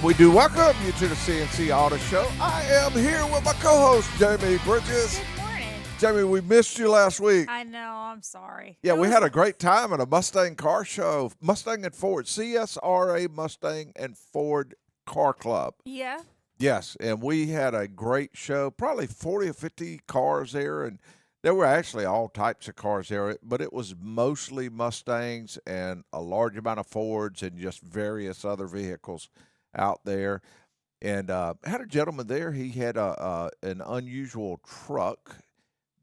we do welcome you to the C&C Auto Show. I am here with my co-host, Jamie Bridges. Good morning. Jamie, we missed you last week. I know. I'm sorry. Yeah, we had a great time at a Mustang car show. Mustang and Ford. CSRA Mustang and Ford Car Club. Yeah. Yes, and we had a great show. Probably 40 or 50 cars there, and there were actually all types of cars there, but it was mostly Mustangs and a large amount of Fords and just various other vehicles out there. And had a gentleman there. He had an unusual truck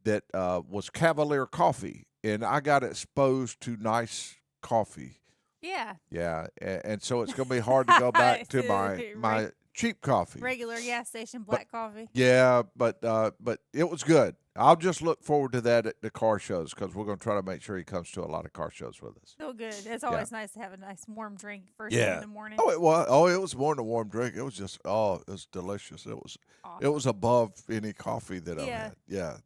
that was Cavalier coffee, and I got exposed to nice coffee. Yeah. Yeah, and so it's going to be hard to go back to my cheap coffee. Regular gas station black coffee. Yeah, but it was good. I'll just look forward to that at the car shows because we're going to try to make sure he comes to a lot of car shows with us. So good. It's always nice to have a nice warm drink first thing in the morning. Oh, it was. Oh, it was more than a warm drink. It was just it was delicious. It was Awesome. it was above any coffee that I've had. Yeah.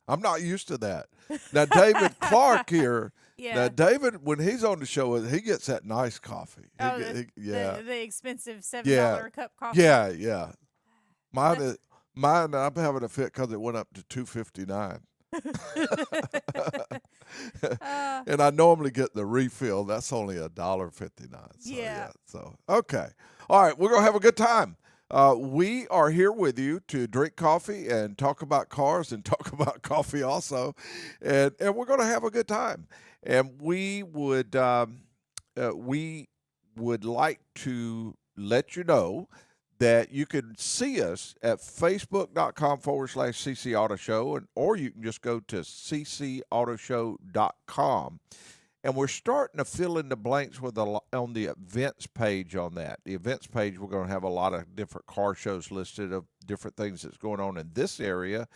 I'm not used to that. Now, David Clark here. Yeah. Now, David, when he's on the show, he gets that nice coffee. Oh, the expensive $7 cup coffee. Yeah. Mine, I'm having a fit because it went up to $2.59. And I normally get the refill. That's only $1.59. So, Yeah. So, okay. All right. We're going to have a good time. We are here with you to drink coffee and talk about cars and talk about coffee also. And we're going to have a good time. And we would like to let you know that you can see us at facebook.com/CC Auto Show, or you can just go to ccautoshow.com. And we're starting to fill in the blanks on the events page on that. The events page, we're going to have a lot of different car shows listed of different things that's going on in this area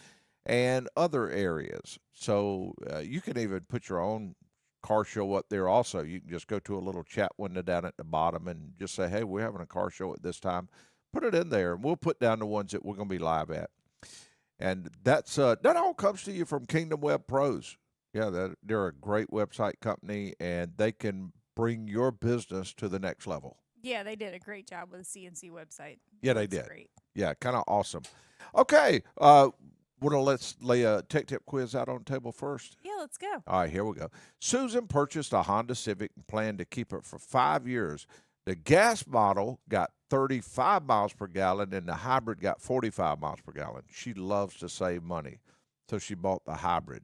and other areas. So you can even put your own car show up there also. You can just go to a little chat window down at the bottom and just say, hey, we're having a car show at this time. Put it in there, and we'll put down the ones that we're going to be live at. And that's that all comes to you from Kingdom Web Pros. Yeah, they're a great website company, and they can bring your business to the next level. Yeah, they did a great job with the C&C website. Yeah, they did. Great. Yeah, kind of awesome. Okay, let's lay a tech tip quiz out on the table first. Yeah, let's go. All right, here we go. Susan purchased a Honda Civic and planned to keep it for 5 years. The gas model got 35 miles per gallon, and the hybrid got 45 miles per gallon. She loves to save money, so she bought the hybrid,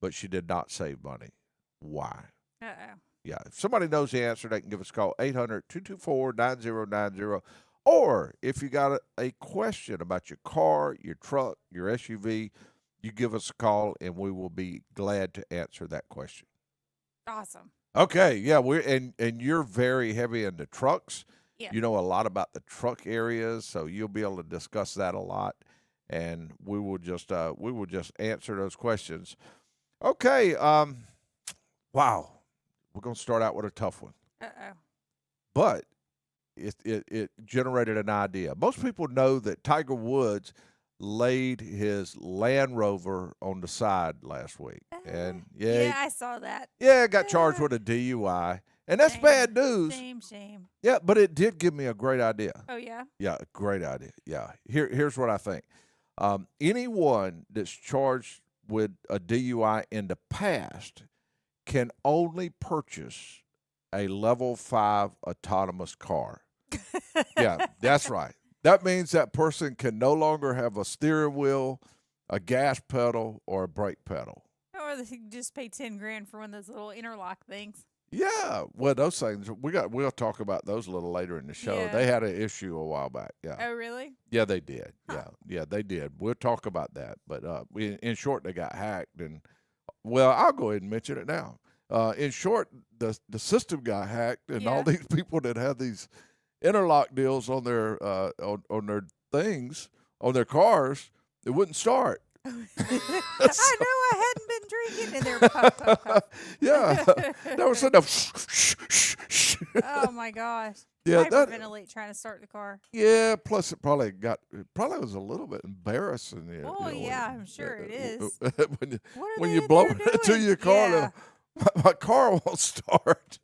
but she did not save money. Why? Uh-oh. Yeah, if somebody knows the answer, they can give us a call, 800-224-9090. Or if you got a question about your car, your truck, your SUV, you give us a call, and we will be glad to answer that question. Awesome. Okay, yeah, and you're very heavy into trucks. Yeah. You know a lot about the truck areas, so you'll be able to discuss that a lot, and we will just answer those questions. Okay, wow, we're gonna start out with a tough one. Uh-oh. But it generated an idea. Most people know that Tiger Woods laid his Land Rover on the side last week. And yeah, I saw that. Yeah, got charged with a DUI. And that's bad news. Shame. Yeah, but it did give me a great idea. Oh, yeah? Yeah, a great idea. Yeah. Here's what I think. Anyone that's charged with a DUI in the past can only purchase a level 5 autonomous car. Yeah, that's right. That means that person can no longer have a steering wheel, a gas pedal, or a brake pedal. Or they can just pay $10,000 for one of those little interlock things. Yeah, well, those things we'll talk about those a little later in the show. Yeah. They had an issue a while back. Yeah. Oh, really? Yeah, they did. Huh. Yeah, they did. We'll talk about that. But in short, they got hacked, and well, I'll go ahead and mention it now. In short, the system got hacked, and all these people that had these interlock deals on their on their things on their cars, it wouldn't start. I know I hadn't been drinking, and they're puff. Yeah, they were sitting there. Oh my gosh. Yeah, hyperventilate trying to start the car. Yeah, plus it probably was a little bit embarrassing. Oh yeah, I'm sure it is. when you blow it to your car, my car won't start.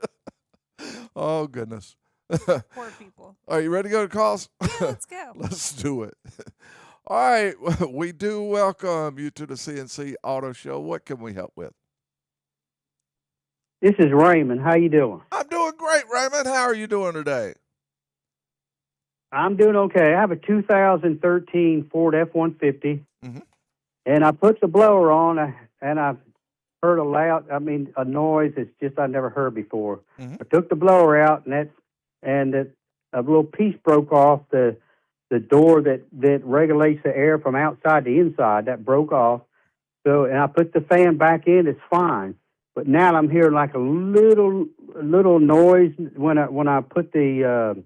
Oh goodness. Poor people. Are you ready to go to calls? Yeah, let's go. Let's do it. All right. We do welcome you to the C&C Auto Show. What can we help with? This is Raymond. How you doing? I'm doing great, Raymond. How are you doing today? I'm doing okay. I have a 2013 Ford F-150, and I put the blower on, and I heard a noise that's just I never heard before. I took the blower out, and a little piece broke off the door that regulates the air from outside to inside. That broke off. So, and I put the fan back in. It's fine. But now I'm hearing like a little noise when I put the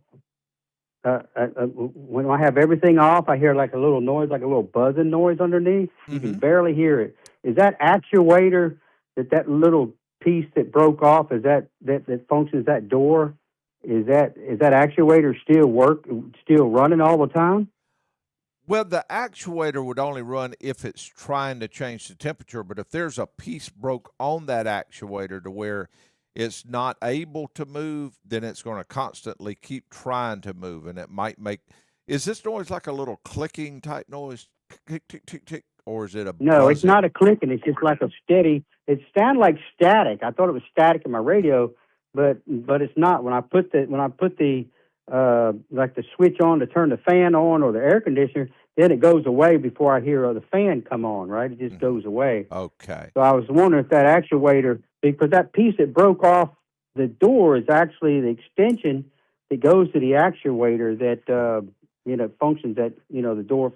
when I have everything off. I hear like a little noise, like a little buzzing noise underneath. You can barely hear it. Is that actuator that little piece that broke off? Is that functions that door? Is that actuator still running all the time? Well, the actuator would only run if it's trying to change the temperature, but if there's a piece broke on that actuator to where it's not able to move, then it's going to constantly keep trying to move, and it might make. Is this noise like a little clicking type noise, tick tick tick tick, or is it a? No, it's not a clicking. It's just like a steady. It sounds like static. I thought it was static in my radio, but it's not. When I put the like the switch on to turn the fan on or the air conditioner, then it goes away before I hear the fan come on, right? It just goes away. Okay. So I was wondering if that actuator, because that piece that broke off the door is actually the extension that goes to the actuator that, functions that, the door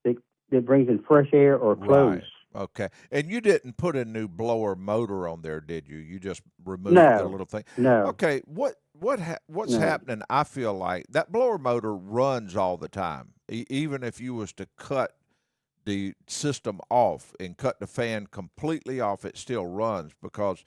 that brings in fresh air or close. Right. Okay. And you didn't put a new blower motor on there, did you? You just removed the little thing? No. Okay. What's happening, I feel like, that blower motor runs all the time. Even if you was to cut the system off and cut the fan completely off, it still runs because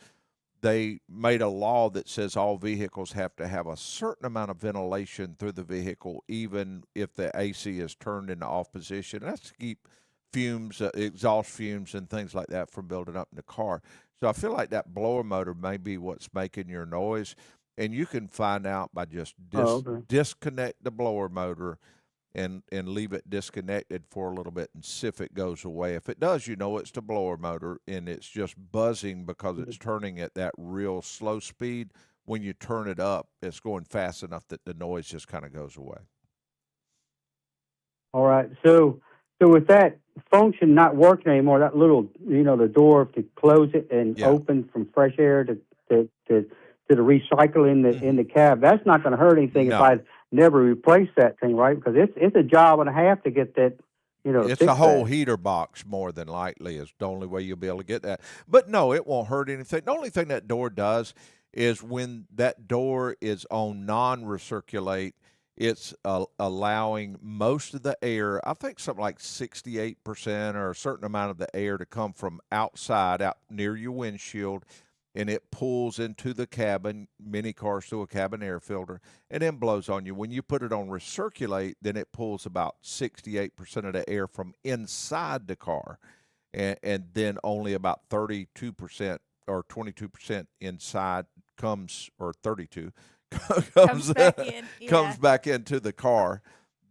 they made a law that says all vehicles have to have a certain amount of ventilation through the vehicle, even if the AC is turned into off position. That's to keep fumes, exhaust fumes, and things like that from building up in the car. So I feel like that blower motor may be what's making your noise, and you can find out by just disconnect the blower motor and leave it disconnected for a little bit and see if it goes away. If it does, it's the blower motor, and it's just buzzing because it's turning at that real slow speed. When you turn it up, it's going fast enough that the noise just kind of goes away. All right. So with that function not working anymore, that little, the door to close it and open from fresh air to the recycle in the cab, that's not going to hurt anything if I never replace that thing, right? Because it's a job and a half to get that, it's a whole heater box more than likely is the only way you'll be able to get that. But no, it won't hurt anything. The only thing that door does is when that door is on non-recirculate, it's allowing most of the air, I think something like 68% or a certain amount of the air to come from outside, out near your windshield, and it pulls into the cabin, many cars through a cabin air filter, and then blows on you. When you put it on recirculate, then it pulls about 68% of the air from inside the car, and then only about 32% or 22% inside comes, or 32, comes back into the car.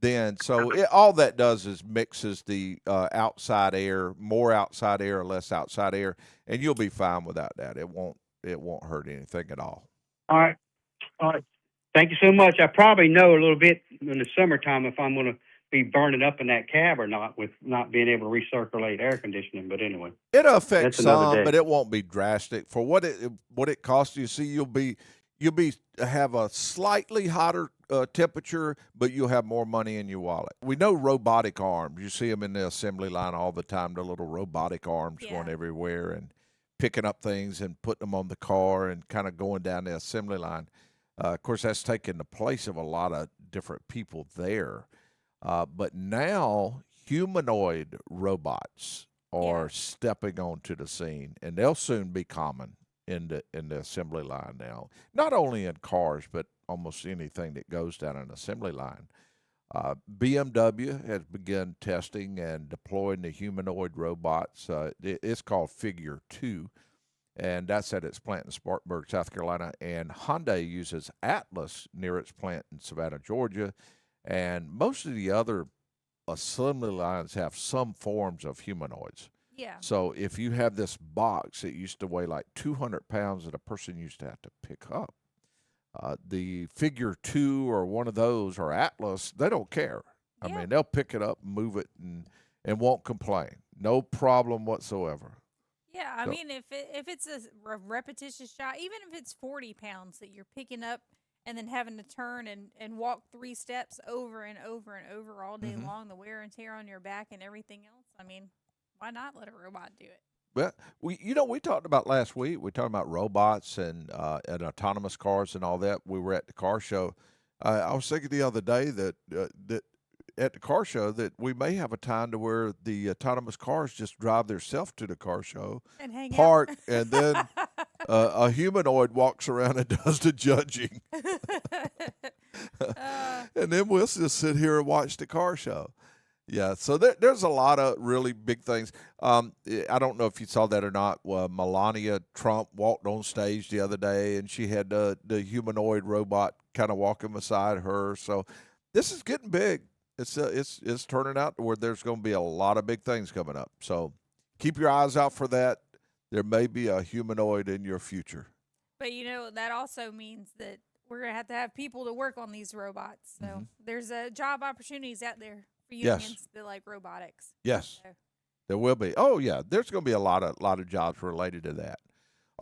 Then, so all that does is mixes the outside air, more outside air or less outside air, and you'll be fine without that. It won't hurt anything at all. All right. Thank you so much. I probably know a little bit in the summertime if I'm going to be burning up in that cab or not, with not being able to recirculate air conditioning. But anyway, it'll affect some, but it won't be drastic for what it costs you. See, you'll have a slightly hotter temperature, but you'll have more money in your wallet. We know robotic arms. You see them in the assembly line all the time, the little robotic arms going everywhere and picking up things and putting them on the car and kind of going down the assembly line. Of course, that's taken the place of a lot of different people there. But now humanoid robots are stepping onto the scene, and they'll soon be common in the assembly line now. Not only in cars, but almost anything that goes down an assembly line. BMW has begun testing and deploying the humanoid robots. It's called Figure 2. and that's at its plant in Spartanburg, South Carolina. And Hyundai uses Atlas near its plant in Savannah, Georgia. And most of the other assembly lines have some forms of humanoids. Yeah. So if you have this box that used to weigh like 200 pounds that a person used to have to pick up, the Figure 2 or one of those or Atlas, they don't care. I Yeah. mean, they'll pick it up, move it, and won't complain. No problem whatsoever. Yeah, I So- mean, if it's a repetitious shot, even if it's 40 pounds that you're picking up and then having to turn and walk 3 steps over and over and over all day Mhm. long, the wear and tear on your back and everything else, I mean, why not let a robot do it? Well, we talked about last week. We talked about robots and autonomous cars and all that. We were at the car show. I was thinking the other day that at the car show that we may have a time to where the autonomous cars just drive themselves to the car show, And hang park, out. and then a humanoid walks around and does the judging, and then we'll just sit here and watch the car show. Yeah, so there's a lot of really big things. I don't know if you saw that or not. Melania Trump walked on stage the other day, and she had the humanoid robot kind of walking beside her. So this is getting big. It's turning out to where there's going to be a lot of big things coming up. So keep your eyes out for that. There may be a humanoid in your future. But that also means that we're going to have people to work on these robots. So there's job opportunities out there for Yes. unions that like robotics. Yes, So. there will be. Oh yeah, there's going to be a lot of jobs related to that.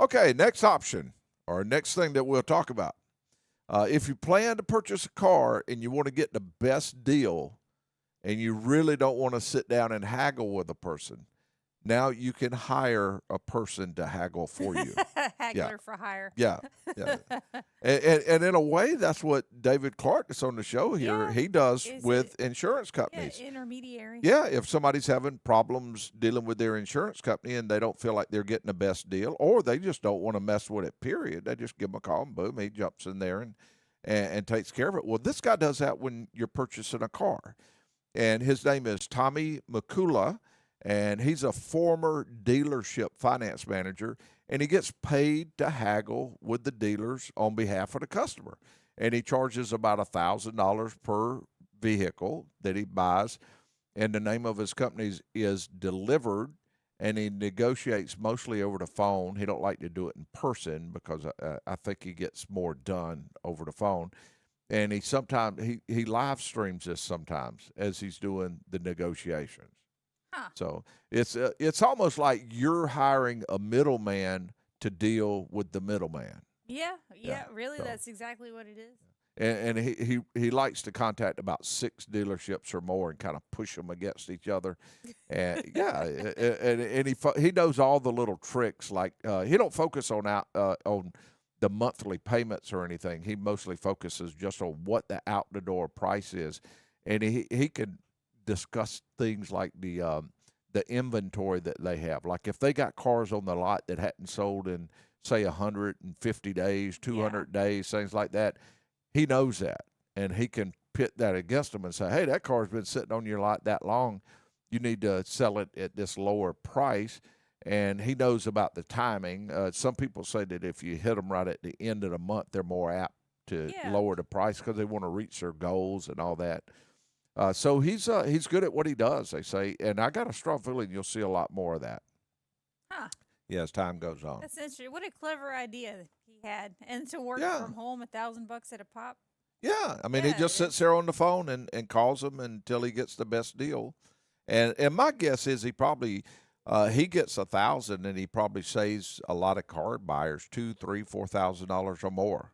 Okay, next option or next thing that we'll talk about. If you plan to purchase a car and you want to get the best deal, and you really don't want to sit down and haggle with a person, now you can hire a person to haggle for you. Haggler for hire. Yeah, yeah. And in a way, that's what David Clark that's on the show here. Yeah. He does Is with it- insurance Yeah, companies. intermediary. Yeah, if somebody's having problems dealing with their insurance company and they don't feel like they're getting the best deal, or they just don't want to mess with it, period, they just give him a call and boom, he jumps in there and takes care of it. Well, this guy does that when you're purchasing a car. And his name is Tommy Makula, and he's a former dealership finance manager, and he gets paid to haggle with the dealers on behalf of the customer. And he charges about $1,000 per vehicle that he buys, and the name of his company is Delivered, and he negotiates mostly over the phone. He don't like to do it in person because I think he gets more done over the phone. And he live streams this sometimes as he's doing the negotiations. Huh. So it's almost like you're hiring a middleman to deal with the middleman. Yeah, Yeah, really, so- that's exactly what it is. And he likes to contact about 6 dealerships or more and kind of push them against each other. And yeah, and he knows all the little tricks. Like he don't focus on the monthly payments or anything. He mostly focuses just on what the out the door price is, and he can discuss things like the inventory that they have. Like if they got cars on the lot that hadn't sold in say 150 days, 200 days, things like that. He knows that, and he can pit that against them and say, hey, that car's been sitting on your lot that long. You need to sell it at this lower price. And he knows about the timing. Some people say that if you hit them right at the end of the month, they're more apt to Yeah. lower the price because they want to reach their goals and all that. So he's good at what he does, they say. And I got a strong feeling you'll see a lot more of that. Huh. Yeah, as time goes on. That's interesting. What a clever idea he had. And to work Yeah. from home, $1,000 at a pop. Yeah, I mean, he Yeah, just sits there on the phone and calls them until he gets the best deal. And my guess is he probably he gets 1,000 and he probably saves a lot of car buyers $2,000, $3,000, $4,000 or more.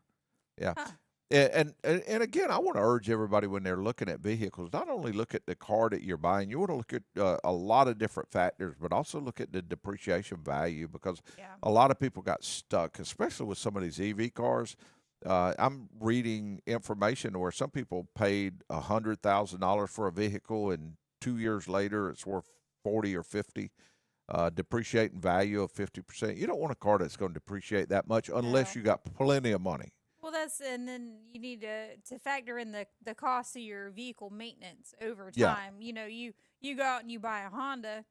Yeah. Huh. And again, I want to urge everybody when they're looking at vehicles, not only look at the car that you're buying, you want to look at a lot of different factors, but also look at the depreciation value because Yeah. a lot of people got stuck, especially with some of these EV cars. I'm reading information where some people paid $100,000 for a vehicle, and 2 years later it's worth 40 or 50. Depreciating value of 50%. You don't want a car that's going to depreciate that much unless No. you got plenty of money. Well, and then you need to factor in the cost of your vehicle maintenance over Yeah. time. You go out and you buy a Honda,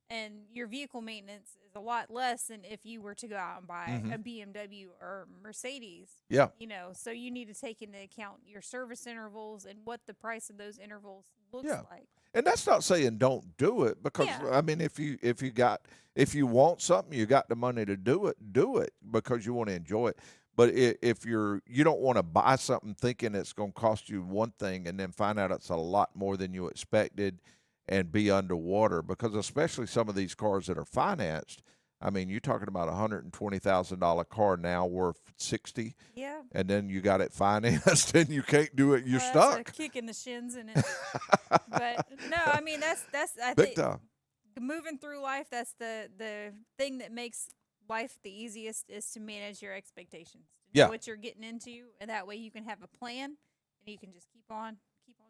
and your vehicle maintenance is a lot less than if you were to go out and buy Mm-hmm. a BMW or Mercedes. Yeah. So you need to take into account your service intervals and what the price of those intervals looks Yeah. like. And that's not saying don't do it, because Yeah. I mean, if you want something, you got the money to do it because you want to enjoy it. But if you don't want to buy something thinking it's going to cost you one thing and then find out it's a lot more than you expected and be underwater, because especially some of these cars that are financed, I mean, you're talking about $120,000 car now worth 60, Yeah. and then you got it financed and you can't do it. You're That's stuck. a kick in the shins in it. But no, I mean that's I Big think time. moving through life, that's the thing that makes life the easiest is to manage your expectations. To know Yeah. what you're getting into, and that way you can have a plan and you can just keep on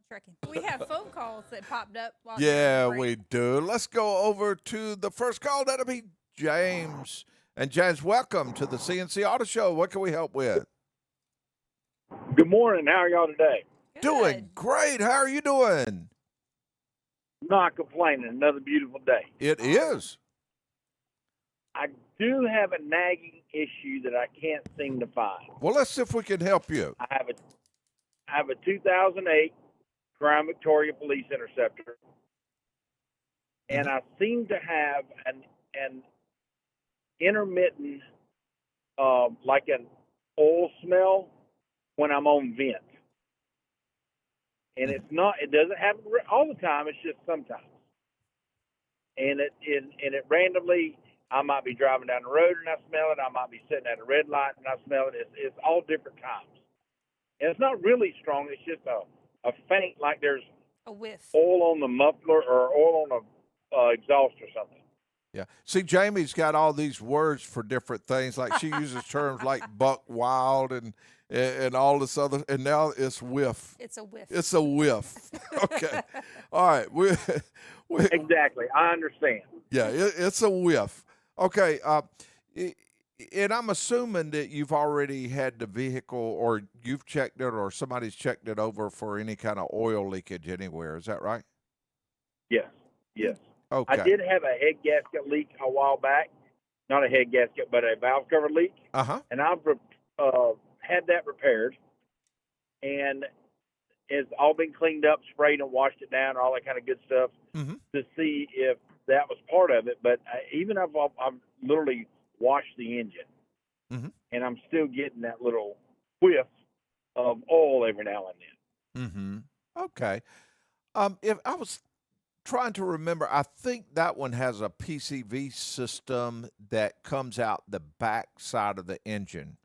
trekking. We have phone calls that popped up while Yeah, during the we break. do. Let's go over to the first call. That'll be James. And James, welcome to the C&C Auto Show. What can we help with? Good morning. How are y'all today? Doing Good. great. How are you doing? Not complaining. Another beautiful day. It is. I do have a nagging issue that I can't seem to find. Well, let's see if we can help you. I have a 2008 Crown Victoria Police Interceptor, and I seem to have an intermittent, like an oil smell when I'm on vent. And it doesn't happen all the time. It's just sometimes. And it randomly, I might be driving down the road and I smell it. I might be sitting at a red light and I smell it. It's all different times. And it's not really strong. It's just a faint, like there's A whiff. oil on the muffler or oil on the exhaust or something. Yeah. See, Jamie's got all these words for different things. Like she uses terms like buck wild and all this other, and now it's whiff. It's a whiff. It's a whiff. Okay. All right. We Exactly. I understand. yeah, it's a whiff. Okay. And I'm assuming that you've already had the vehicle, or you've checked it, or somebody's checked it over for any kind of oil leakage anywhere. Is that right? Yes. Yes. Okay. I did have a head gasket leak a while back. Not a head gasket, but a valve cover leak. Uh-huh. And I've had that repaired. And it's all been cleaned up, sprayed and washed it down, all that kind of good stuff to see if that was part of it. But even I've literally washed the engine, and I'm still getting that little whiff of oil every now and then. Okay. If I was trying to remember, I think that one has a PCV system that comes out the back side of the engine.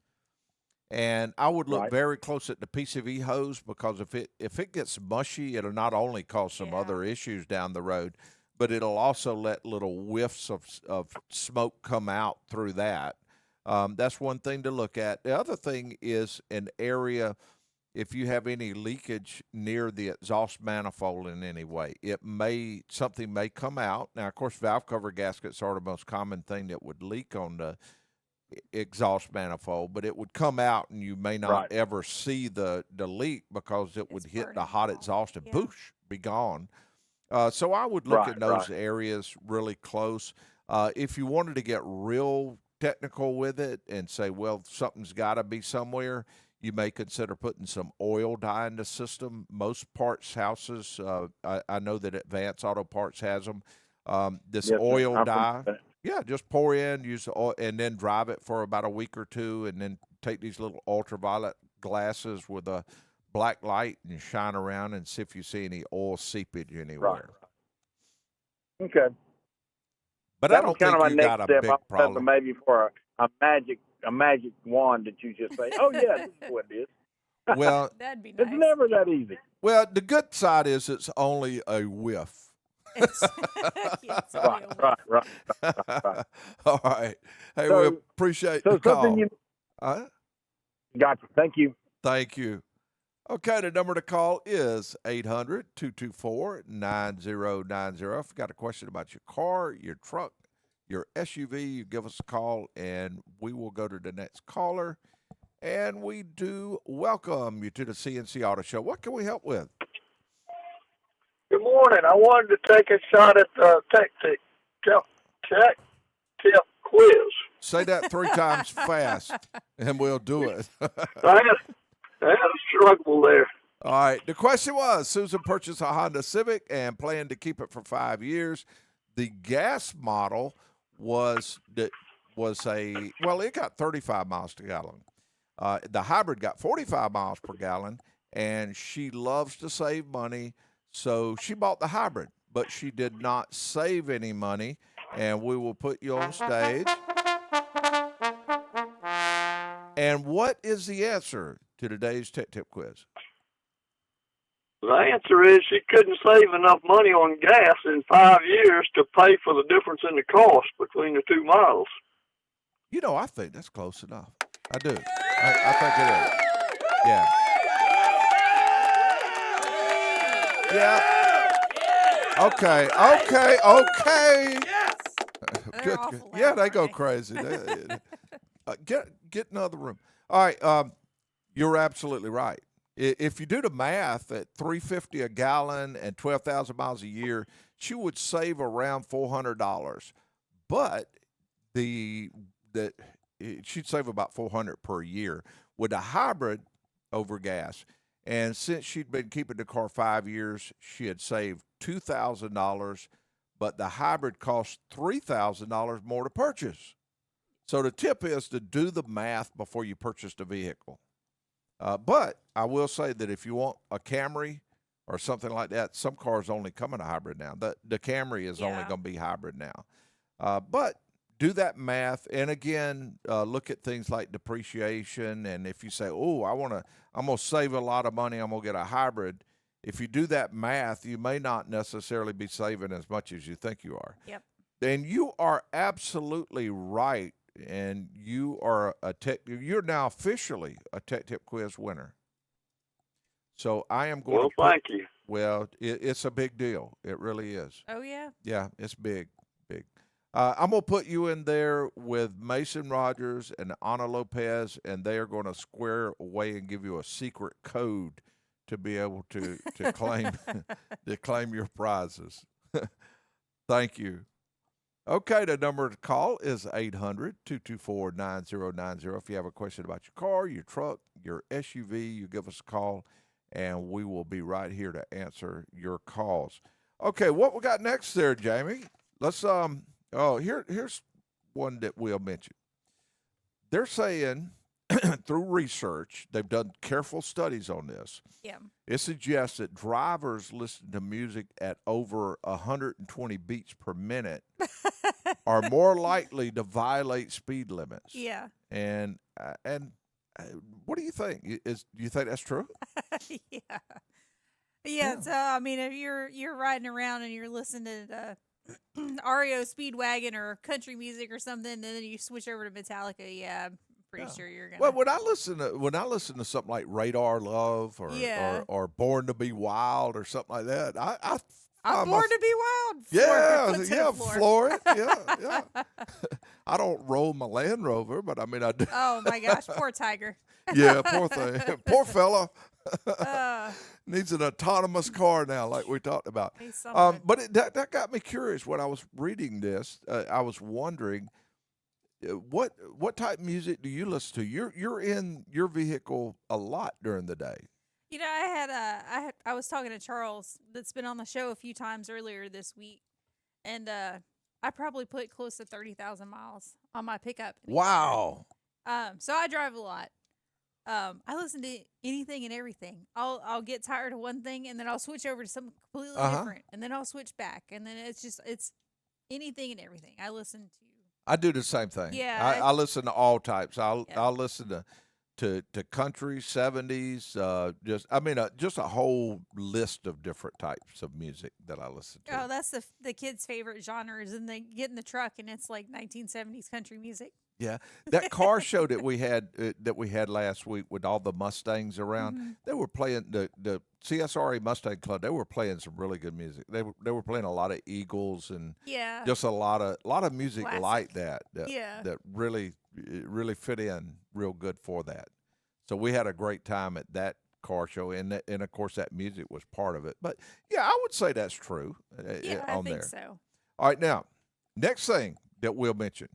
And I would look very close at the PCV hose, because if it gets mushy, it'll not only cause some other issues down the road, but it'll also let little whiffs of smoke come out through that. That's one thing to look at. The other thing is an area, if you have any leakage near the exhaust manifold in any way, something may come out. Now, of course, valve cover gaskets are the most common thing that would leak on the exhaust manifold, but it would come out and you may not ever see the leak, because it would hit the hot exhaust and boosh, be gone. So I would look at those areas really close. If you wanted to get real technical with it and say, well, something's got to be somewhere, you may consider putting some oil dye in the system. Most parts houses, I know that Advance Auto Parts has them. Oil dye. Yeah, just pour in, use the oil, and then drive it for about a week or two, and then take these little ultraviolet glasses with a black light and shine around and see if you see any oil seepage anywhere. Okay. But that I don't was kind think of my you next got a step. big I was problem. maybe for a magic wand that you just say, oh yeah, this is what it is. Well, That'd be nice. It's never that easy. well, the good side is it's only a whiff. It's only a whiff. Right. All right. Hey, So- we appreciate So the call. something you gotcha. Thank you. Thank you. Okay, the number to call is 800-224-9090. If you got a question about your car, your truck, your SUV, you give us a call, and we will go to the next caller. And we do welcome you to the C&C Auto Show. What can we help with? Good morning. I wanted to take a shot at tech tip quiz. Say that 3 times fast, and we'll do it. I had a struggle there. All right. The question was, Susan purchased a Honda Civic and planned to keep it for 5 years. The gas model it got 35 miles per gallon. The hybrid got 45 miles per gallon, and she loves to save money, so she bought the hybrid, but she did not save any money, and we will put you on stage. And what is the answer to today's Tech Tip quiz? The answer is she couldn't save enough money on gas in 5 years to pay for the difference in the cost between the two models. I think that's close enough. I do. I think it is. Yeah. Yeah. Okay. Yes. Good. Awful Yeah, loud, they go aren't crazy. Get another room. All right. You're absolutely right. If you do the math at $3.50 a gallon and 12,000 miles a year, she would save around $400. But she'd save about $400 per year with a hybrid over gas. And since she'd been keeping the car 5 years, she had saved $2,000. But the hybrid cost $3,000 more to purchase. So the tip is to do the math before you purchase the vehicle. But I will say that if you want a Camry or something like that, some cars only come in a hybrid now. The Camry is only going to be hybrid now. But do that math, and again, look at things like depreciation. And if you say, "Oh, I'm gonna save a lot of money, I'm gonna get a hybrid," if you do that math, you may not necessarily be saving as much as you think you are. Yep. And you are absolutely right. And you are you're now officially a Tech Tip Quiz winner. So I am going to thank you. Well, it's a big deal. It really is. Oh, yeah? Yeah, it's big. I'm going to put you in there with Mason Rogers and Ana Lopez, and they are going to square away and give you a secret code to be able to claim to claim your prizes. Thank you. Okay, the number to call is 800-224-9090. If you have a question about your car, your truck, your SUV, you give us a call, and we will be right here to answer your calls. Okay, what we got next there, Jamie? Let's here's one that we'll mention. They're saying through research, they've done careful studies on this. Yeah. It suggests that drivers listen to music at over 120 beats per minute are more likely to violate speed limits. Yeah. And what do you think? Do you think that's true? Yeah. Yeah. So I mean, if you're riding around and you're listening to REO Speedwagon or country music or something, and then you switch over to Metallica, yeah, I'm pretty sure you're gonna. Well, when I listen to something like Radar Love or Born to Be Wild or something like that, I'm born to be wild. Yeah, floor it. Yeah. I don't roll my Land Rover, but I mean I do. Oh my gosh, poor Tiger. Yeah, poor thing. Poor fella. Needs an autonomous car now, like we talked about. But that got me curious when I was reading this. I was wondering, what type of music do you listen to? You're in your vehicle a lot during the day. You know, I was talking to Charles that's been on the show a few times earlier this week, and I probably put close to 30,000 miles on my pickup. Wow. So I drive a lot. I listen to anything and everything. I'll get tired of one thing and then I'll switch over to something completely different, and then I'll switch back, and then it's anything and everything. I listen to. I do the same thing. Yeah, I listen to all types. I'll listen to country, 70s, just a whole list of different types of music that I listen to. Oh, that's the kids' favorite genres, and they get in the truck and it's like 1970s country music. Yeah, that car show that we had last week with all the Mustangs around, they were playing the CSRA Mustang Club. They were playing some really good music. They were playing a lot of Eagles and just a lot of music Classic. like that really fit in real good for that. So we had a great time at that car show, and of course that music was part of it. But yeah, I would say that's true. Yeah, on I think there. so. All right, now Next thing that we'll mention,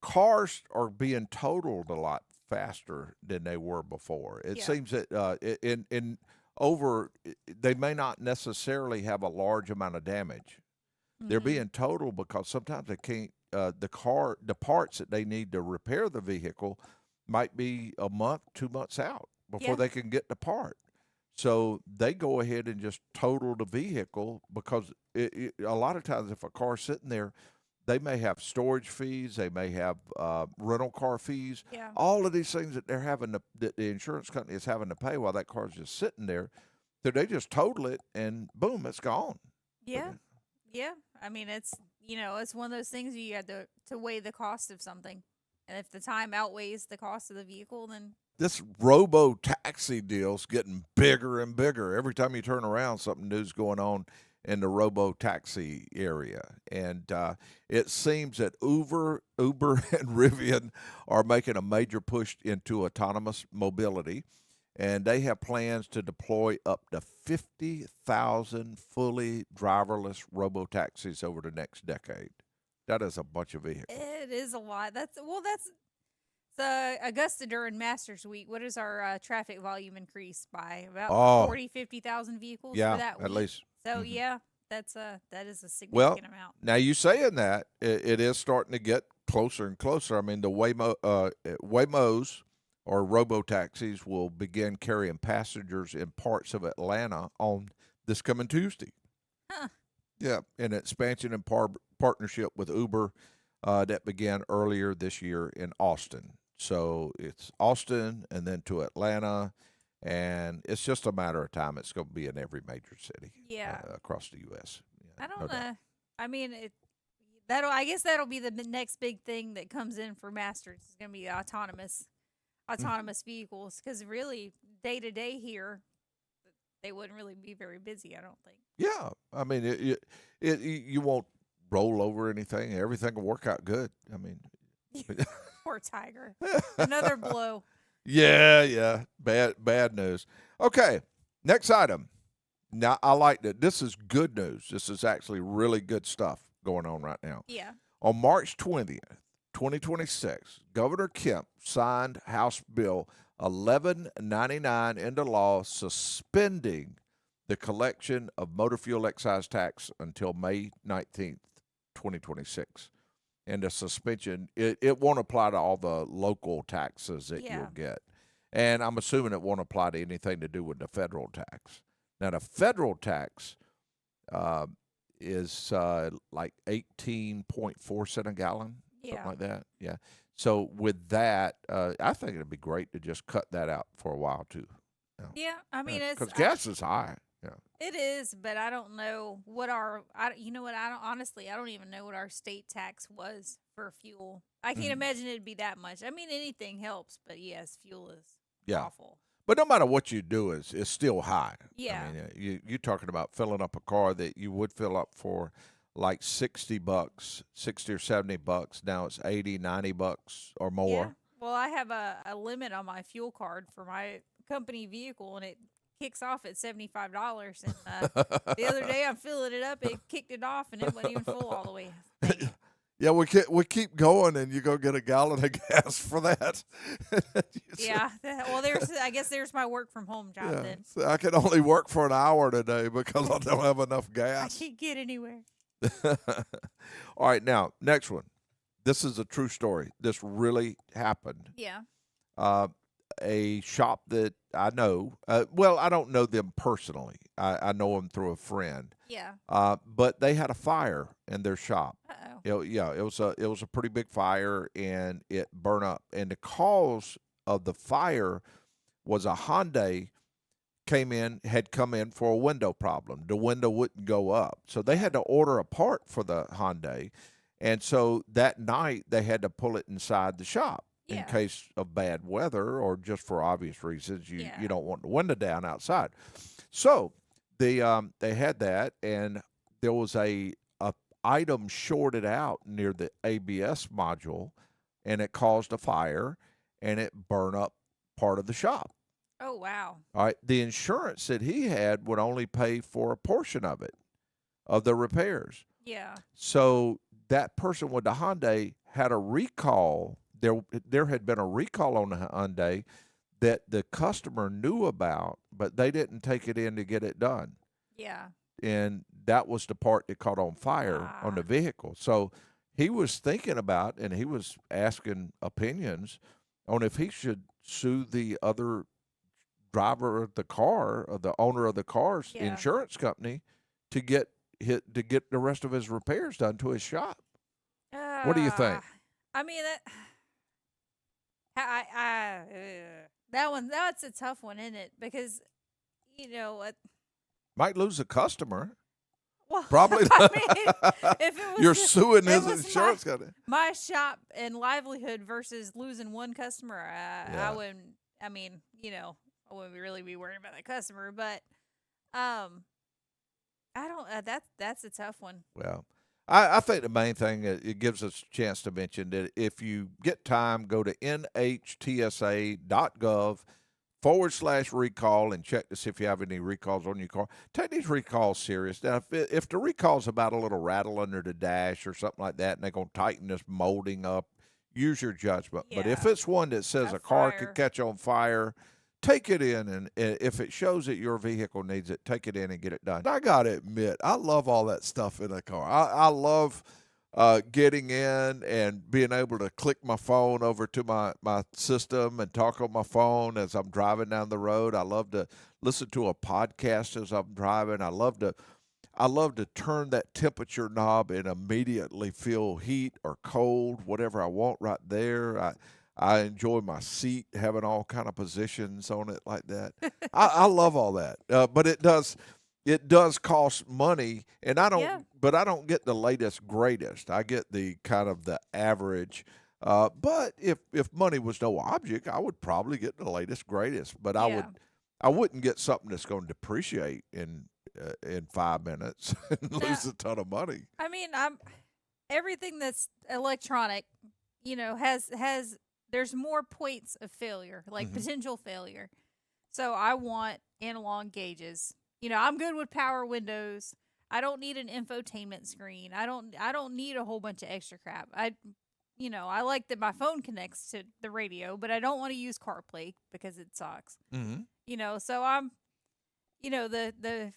cars are being totaled a lot faster than they were before. It seems that they may not necessarily have a large amount of damage. They're being totaled because sometimes they can't. The parts that they need to repair the vehicle might be a month, 2 months out before they can get the part. So they go ahead and just total the vehicle because a lot of times if a car's sitting there, they may have storage fees, they may have rental car fees, all of these things that that the insurance company is having to pay while that car's just sitting there. So they just total it and boom, it's gone. Yeah. Yeah. I mean, it's one of those things you have to weigh the cost of something. And if the time outweighs the cost of the vehicle, then this robo-taxi deal's getting bigger and bigger. Every time you turn around, something new's going on in the robo-taxi area. And it seems that Uber and Rivian are making a major push into autonomous mobility. And they have plans to deploy up to 50,000 fully driverless robo-taxis over the next decade. That is a bunch of vehicles. it is a lot. That's the Augusta during Masters Week. What is our traffic volume increase by? About 50,000 vehicles for that week. At least. So that is a significant amount. Now you saying that it is starting to get closer and closer. I mean, the Waymos or robo-taxis will begin carrying passengers in parts of Atlanta on this coming Tuesday. Huh. Yeah, an expansion in partnership with Uber that began earlier this year in Austin. So it's Austin and then to Atlanta, and it's just a matter of time. It's going to be in every major city across the U.S. Yeah, I don't know. I mean, I guess that'll be the next big thing that comes in for Masters. It's going to be autonomous vehicles, because really day to day here, they wouldn't really be very busy, I don't think. Yeah, I mean, you won't roll over anything. Everything will work out good. I mean, poor Tiger. Another blow. Yeah. Bad news. Okay, next item. Now, I like that. This is good news. This is actually really good stuff going on right now. Yeah. On March 20th, 2026, Governor Kemp signed House Bill 1199 into law, suspending the collection of motor fuel excise tax until May 19th, 2026. And the suspension, it won't apply to all the local taxes that you'll get. And I'm assuming it won't apply to anything to do with the federal tax. Now, the federal tax is like 18.4 cents a gallon, something like that. Yeah. So with that, I think it'd be great to just cut that out for a while too. Yeah, I mean, it's because gas is high. Yeah, it is, but I don't know what you know what? Honestly, I don't even know what our state tax was for fuel. I can't imagine it'd be that much. I mean, anything helps, but yes, fuel is awful. But no matter what you do, it's still high. Yeah. I mean, you're talking about filling up a car that you would fill up for like $60, $60 or $70. Now it's $80, $90 or more. Yeah. Well, I have a limit on my fuel card for my company vehicle, and it kicks off at $75. And the other day I'm filling it up, it kicked it off, and it wasn't even full all the way. Yeah, we keep going, and you go get a gallon of gas for that. Yeah. Well, I guess there's my work from home job then. So I can only work for an hour today because I don't have enough gas. I can't get anywhere. All right, now next one. This is a true story. This really happened. Yeah. A shop that I know. Well, I don't know them personally. I know them through a friend. Yeah. But they had a fire in their shop. Uh-oh. It was a pretty big fire, and it burned up. And the cause of the fire was a Hyundai had come in for a window problem. The window wouldn't go up, so they had to order a part for the Hyundai, and so that night they had to pull it inside the shop in case of bad weather or just for obvious reasons. You don't want the window down outside. So they had that, and there was a item shorted out near the ABS module, and it caused a fire, and it burned up part of the shop. Oh, wow. All right. The insurance that he had would only pay for a portion of it, of the repairs. Yeah. So that person with the Hyundai had a recall. There had been a recall on the Hyundai that the customer knew about, but they didn't take it in to get it done. Yeah. And that was the part that caught on fire on the vehicle. So he was thinking about, and he was asking opinions on if he should sue the other driver of the car, or the owner of the car's insurance company, to get the rest of his repairs done to his shop. What do you think? I mean, that's a tough one, isn't it? Because, Might lose a customer. well, Probably. I mean, if it was You're suing his it was insurance company. my shop and livelihood versus losing one customer, I wouldn't. I mean, I wouldn't really be worried about the customer, but I don't. That's a tough one. Well, I think the main thing, it gives us a chance to mention that if you get time, go to nhtsa.gov/recall and check to see if you have any recalls on your car. Take these recalls serious. Now, if the recall's about a little rattle under the dash or something like that, and they're going to tighten this molding up, use your judgment. But if it's one that says a car could catch on fire, take it in, and if it shows that your vehicle needs it, take it in and get it done. I got to admit, I love all that stuff in a car. I love getting in and being able to click my phone over to my system and talk on my phone as I'm driving down the road. I love to listen to a podcast as I'm driving. I love to turn that temperature knob and immediately feel heat or cold, whatever I want right there. I enjoy my seat, having all kind of positions on it like that. I love all that, but it does cost money, and I don't get the latest greatest. I get the kind of the average. But if money was no object, I would probably get the latest greatest. But I wouldn't get something that's going to depreciate in 5 minutes and lose a ton of money. I mean, everything that's electronic, has there's more points of failure, like potential failure. So I want analog gauges. I'm good with power windows. I don't need an infotainment screen. I don't need a whole bunch of extra crap. I like that my phone connects to the radio, but I don't want to use CarPlay because it sucks. So I'm, the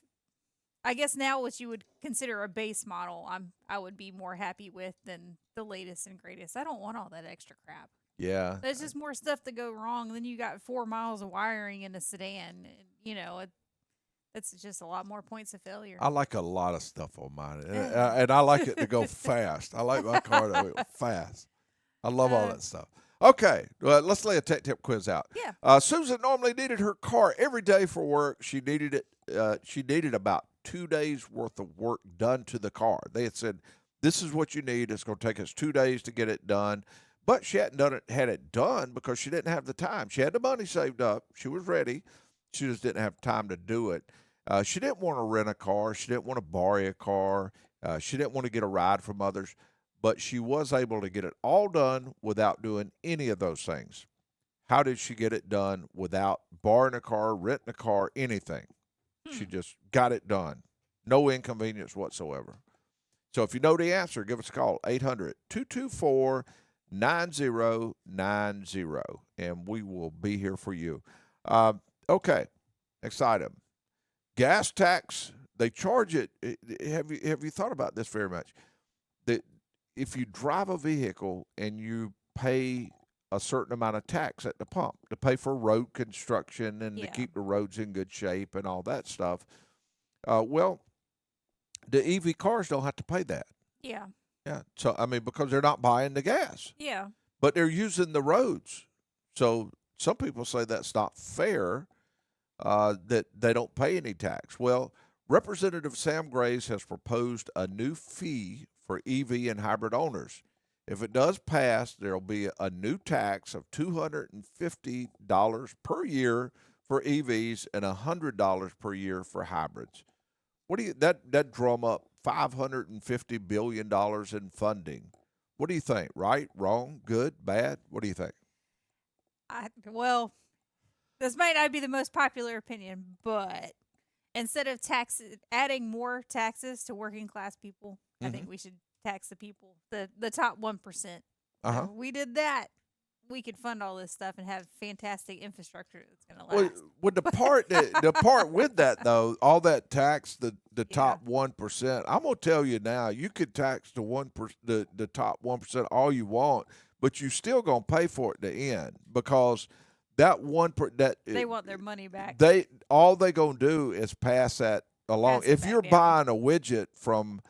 I guess now what you would consider a base model, I would be more happy with than the latest and greatest. I don't want all that extra crap. Yeah. There's just more stuff to go wrong. Then you got 4 miles of wiring in a sedan. It's just a lot more points of failure. I like a lot of stuff on mine, and I like it to go fast. I like my car to go fast. I love all that stuff. Okay, let's lay a tech tip quiz out. Yeah. Susan normally needed her car every day for work. She needed it. She needed about 2 days worth of work done to the car. They had said, "This is what you need. It's going to take us 2 days to get it done." But she hadn't had it done because she didn't have the time. She had the money saved up. She was ready. She just didn't have time to do it. She didn't want to rent a car. She didn't want to borrow a car. She didn't want to get a ride from others. But she was able to get it all done without doing any of those things. How did she get it done without borrowing a car, renting a car, anything? She just got it done. No inconvenience whatsoever. So if you know the answer, give us a call, 800-224-9090, and we will be here for you. Okay, next item. Gas tax, they charge it. Have you thought about this very much? That if you drive a vehicle and you pay a certain amount of tax at the pump to pay for road construction and to keep the roads in good shape and all that stuff, well, the EV cars don't have to pay that. Yeah. Yeah. So, because they're not buying the gas. Yeah. But they're using the roads. So some people say that's not fair, that they don't pay any tax. Well, Representative Sam Graves has proposed a new fee for EV and hybrid owners. If it does pass, there will be a new tax of $250 per year for EVs and $100 per year for hybrids. That drum up $550 billion in funding. What do you think? Right? Wrong? Good? Bad? What do you think? Well, this might not be the most popular opinion, but instead of adding more taxes to working class people, I think we should tax the people, the top 1%. We did that. We could fund all this stuff and have fantastic infrastructure that's going to last. Well, the part with that though, all that tax the top 1%. I'm gonna tell you now, you could tax the top 1% all you want, but you still gonna pay for it at the end because that they want their money back. All they gonna do is pass that along. If you're buying a widget from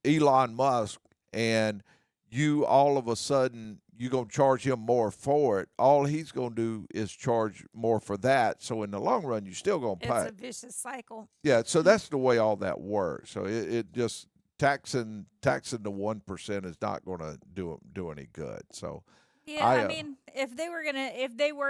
Elon Musk and you all of a sudden you're going to charge him more for it, all he's going to do is charge more for that. So in the long run, you're still going to pay. It's a vicious cycle. Yeah, so that's the way all that works. So it just taxing the 1% is not going to do any good. So yeah, I mean, if they were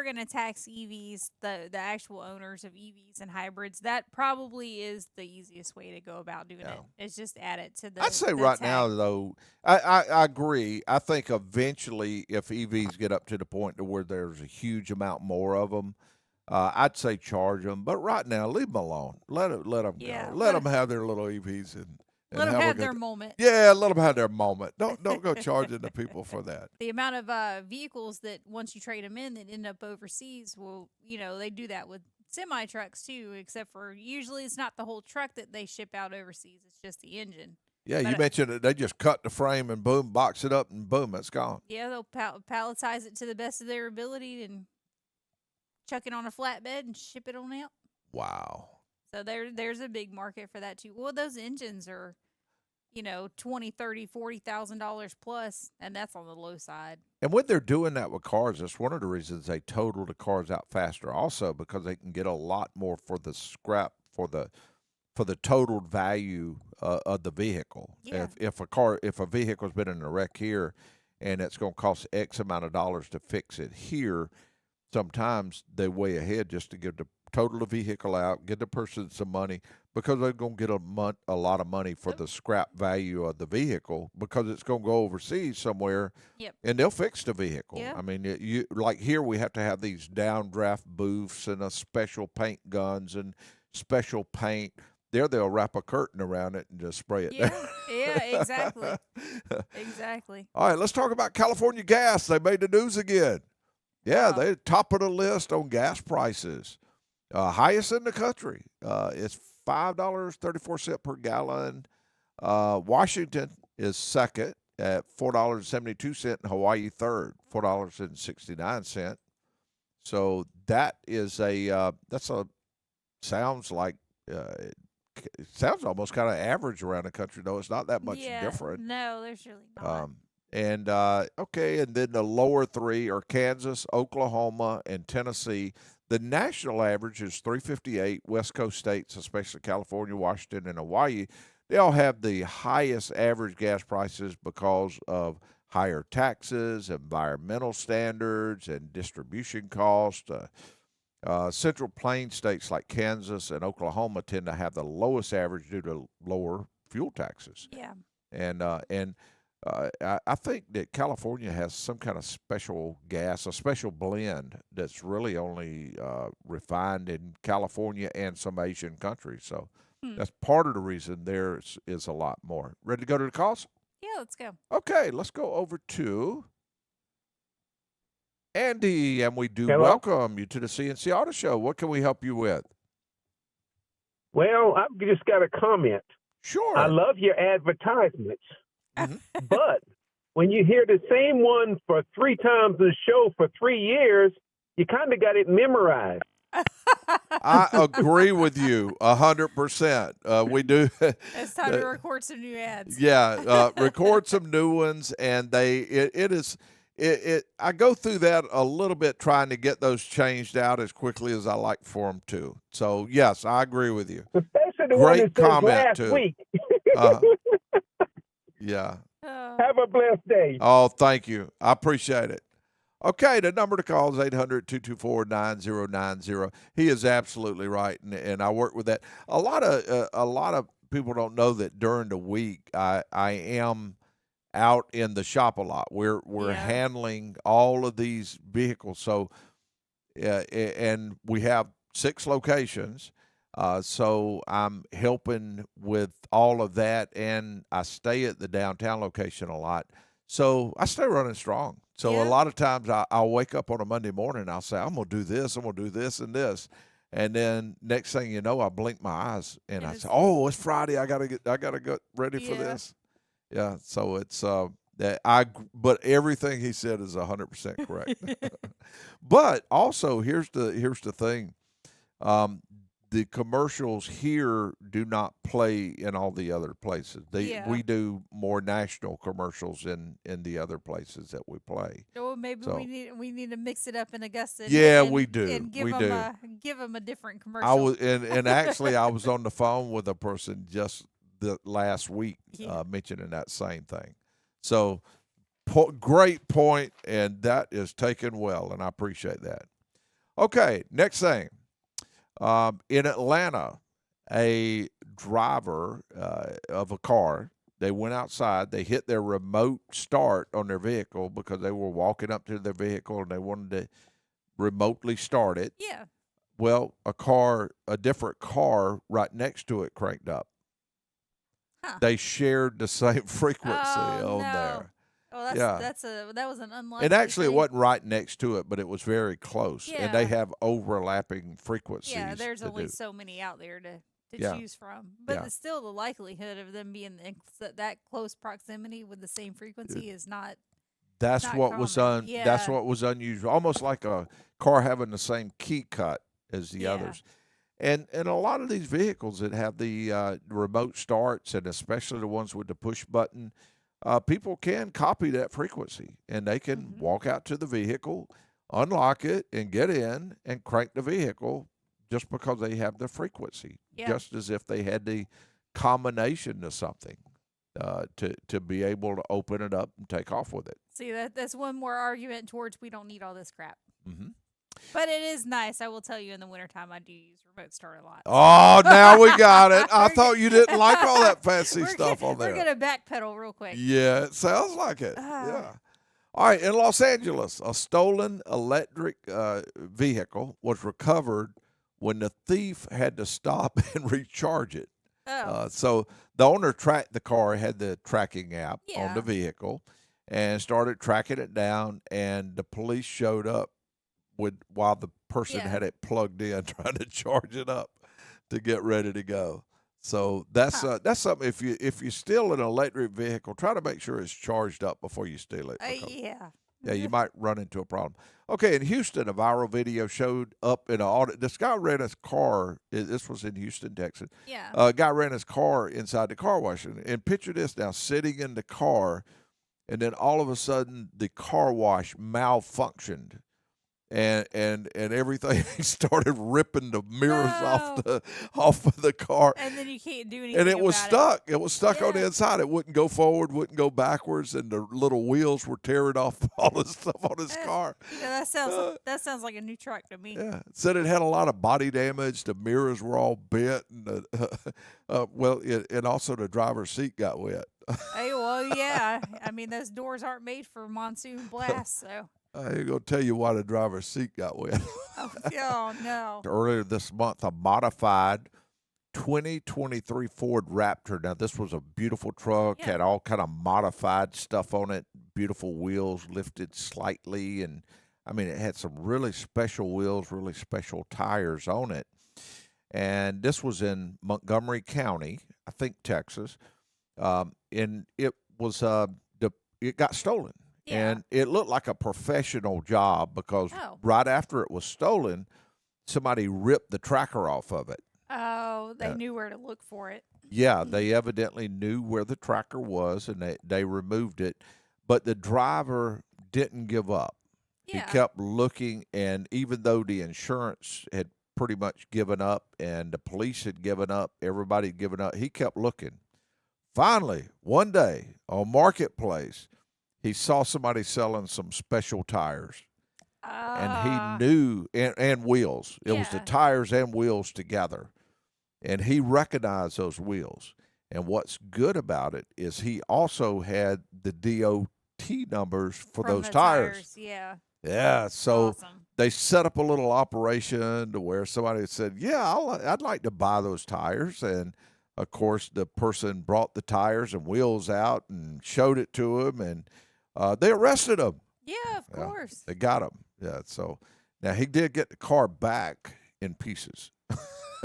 gonna tax EVs, the actual owners of EVs and hybrids, that probably is the easiest way to go about doing it. It's just add it to the. I'd say right now though, I agree. I think eventually, if EVs get up to the point to where there's a huge amount more of them, I'd say charge them. But right now, leave them alone. Let them go. Let them have their little EVs and let them have their moment. Yeah, let them have their moment. Don't go charging the people for that. The amount of vehicles that once you trade them in that end up overseas, well, they do that with semi trucks too. Except for usually it's not the whole truck that they ship out overseas; it's just the engine. Yeah, you mentioned that they just cut the frame and boom, box it up and boom, it's gone. Yeah, they'll palletize it to the best of their ability and chuck it on a flatbed and ship it on out. Wow. So there's a big market for that too. Well, those engines are, $20,000, $30,000, $40,000 plus, and that's on the low side. And when they're doing that with cars, that's one of the reasons they total the cars out faster. Also, because they can get a lot more for the scrap for the totaled value of the vehicle. Yeah. If a vehicle's been in a wreck here, and it's going to cost X amount of dollars to fix it here, sometimes they way ahead just to get the total the vehicle out, get the person some money, because they're going to get a lot of money for the scrap value of the vehicle because it's going to go overseas somewhere, and they'll fix the vehicle. Yep. I mean, you like here we have to have these downdraft booths and a special paint guns and special paint. There they'll wrap a curtain around it and just spray it down. Yeah, exactly. Exactly. All right, let's talk about California gas. They made the news again. Yeah, they're top of the list on gas prices. Highest in the country. It's $5.34 per gallon. Washington is second at $4.72, and Hawaii third, $4.69. So that is sounds like it sounds almost kind of average around the country, though. It's not that much different. No, there's really not. And then the lower three are Kansas, Oklahoma, and Tennessee. The national average is $3.58. West Coast states, especially California, Washington, and Hawaii, they all have the highest average gas prices because of higher taxes, environmental standards, and distribution costs. Central Plains states like Kansas and Oklahoma tend to have the lowest average due to lower fuel taxes. Yeah. And I think that California has some kind of special gas, a special blend that's really only refined in California and some Asian countries. So that's part of the reason there is a lot more. Ready to go to the calls? Yeah, let's go. Okay, let's go over to Andy, and we do welcome you to the C&C Auto Show. What can we help you with? Well, I've just got a comment. Sure. I love your advertisements. Mm-hmm. But when you hear the same one for 3 times a show for 3 years, you kind of got it memorized. I agree with you 100%. We do. It's time to record some new ads. Yeah, record some new ones, and I go through that a little bit trying to get those changed out as quickly as I like for them to. So yes, I agree with you. Especially the Great one comment that says last too. week. Yeah. Have a blessed day. Oh, thank you. I appreciate it. Okay, the number to call is 800-224-9090. He is absolutely right, and I work with that. A lot of people don't know that during the week I am out in the shop a lot. We're handling all of these vehicles. So, and we have 6 locations. So I'm helping with all of that, and I stay at the downtown location a lot. So I stay running strong. So a Yeah. lot of times I'll wake up on a Monday morning and I'll say, I'm going to do this, I'm going to do this and this. And then next thing you know, I blink my eyes and I say, oh, it's Friday. I gotta get ready for this. Yeah. So it's but everything he said is 100% correct. But also here's the thing. The commercials here do not play in all the other places. We do more national commercials in the other places that we play. Or maybe we need to mix it up in Augusta. Yeah, we do. And give them a different commercial. I was and actually I was on the phone with a person just the last week mentioning that same thing. So great point, and that is taken well, and I appreciate that. Okay, next thing. In Atlanta, a driver of a car, they went outside, they hit their remote start on their vehicle because they were walking up to their vehicle and they wanted to remotely start it. Yeah. Well, a different car right next to it cranked up. Huh. They shared the same frequency on there. Oh, that was an unlucky And actually, thing. it wasn't right next to it, but it was very close. Yeah. And they have overlapping frequencies. Yeah, there's only do. so many out there to Yeah. choose from. But Yeah. it's still the likelihood of them being in that close proximity with the same frequency is not. That's not what was common. that's what was unusual. Almost like a car having the same key cut as the others. And a lot of these vehicles that have the remote starts, and especially the ones with the push button, people can copy that frequency, and they can walk out to the vehicle, unlock it, and get in and crank the vehicle just because they have the frequency, just as if they had the combination of something to be able to open it up and take off with it. See, that's one more argument towards we don't need all this crap. Mm-hmm. But it is nice. I will tell you, in the wintertime, I do use remote start a lot. Oh, now we got it. I thought you didn't like all that fancy stuff on there. We're going to backpedal real quick. Yeah, it sounds like it. Yeah. All right, in Los Angeles, a stolen electric vehicle was recovered when the thief had to stop and recharge it. Oh. So the owner tracked the car, had the tracking app on the vehicle, and started tracking it down, and the police showed up while the person had it plugged in, trying to charge it up to get ready to go. So that's something. If you steal an electric vehicle, try to make sure it's charged up before you steal it. Yeah, you might run into a problem. Okay, in Houston, a viral video showed up in an audit. This guy ran his car. This was in Houston, Texas. Yeah. A guy ran his car inside the car wash, and picture this now: sitting in the car, and then all of a sudden the car wash malfunctioned. And everything started ripping the mirrors off of the car. And then you can't do anything. And it was stuck. It was stuck on the Yeah. inside. It wouldn't go forward, wouldn't go backwards, and the little wheels were tearing off all the stuff on his car. Yeah, that sounds like a new truck to me. Yeah, it said it had a lot of body damage. The mirrors were all bent, and and also the driver's seat got wet. Hey, well, yeah. I mean, those doors aren't made for monsoon blasts, so. I ain't gonna tell you why the driver's seat got wet. Oh no! Earlier this month, a modified 2023 Ford Raptor. Now, this was a beautiful truck, had all kind of modified stuff on it, beautiful wheels lifted slightly, and I mean, it had some really special wheels, really special tires on it. And this was in Montgomery County, I think Texas, and it was it got stolen. Yeah. And it looked like a professional job because right after it was stolen, somebody ripped the tracker off of it. Oh, they knew where to look for it. Yeah, they evidently knew where the tracker was, and they removed it. But the driver didn't give up. Yeah. He kept looking, and even though the insurance had pretty much given up and the police had given up, everybody had given up, he kept looking. Finally, one day on Marketplace, he saw somebody selling some special tires, and he knew, and wheels. It was the tires and wheels together, and he recognized those wheels. And what's good about it is he also had the DOT numbers for those tires. Yeah. Yeah, so Awesome. they set up a little operation to where somebody said, "Yeah, I'd like to buy those tires," and of course, the person brought the tires and wheels out and showed it to him, and they arrested him. Yeah, of Yeah, course. they got him. Yeah, so now he did get the car back in pieces.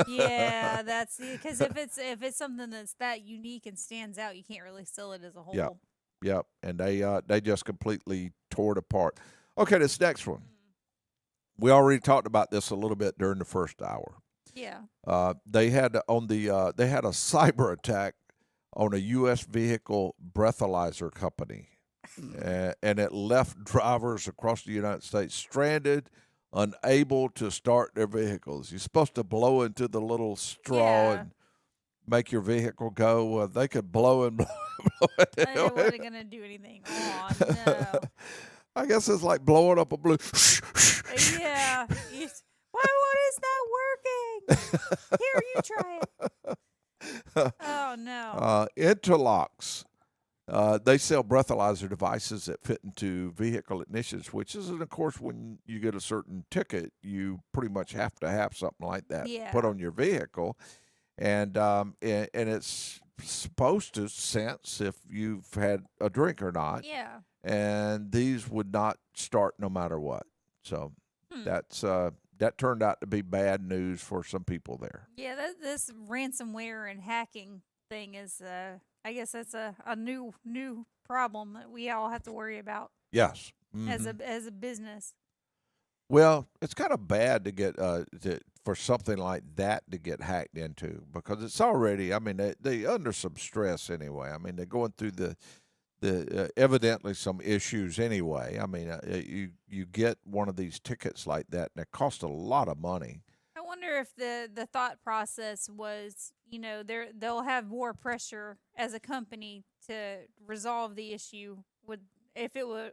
Yeah, that's because if it's something that's that unique and stands out, you can't really sell it as a Yeah. whole. Yep, and they just completely tore it apart. Okay, this next one. We already talked about this a little bit during the first hour. Yeah. They had a cyber attack on a U.S. vehicle breathalyzer company, and it left drivers across the United States stranded, unable to start their vehicles. You're supposed to blow into the little straw Yeah. and make your vehicle go. They could blow and blow. It wasn't gonna do anything. Oh no. I guess it's like blowing up a balloon. Yeah. Why is not working? Here, you try it. Oh no. Interlocks. They sell breathalyzer devices that fit into vehicle ignitions, which is, of course, when you get a certain ticket, you pretty much have to have something like that put Yeah. on your vehicle, and it's supposed to sense if you've had a drink or not. Yeah. And these would not start no matter what. So that turned out to be bad news for some people there. Yeah, this ransomware and hacking thing is, I guess that's a new problem that we all have to worry about Yes. as Mhm. as a business. Well, it's kind of bad to get for something like that to get hacked into because it's already. I mean, they under some stress anyway. I mean, they're going through the evidently some issues anyway. I mean, you get one of these tickets like that, and it costs a lot of money. I wonder if the thought process was, they'll have more pressure as a company to resolve the issue with if it were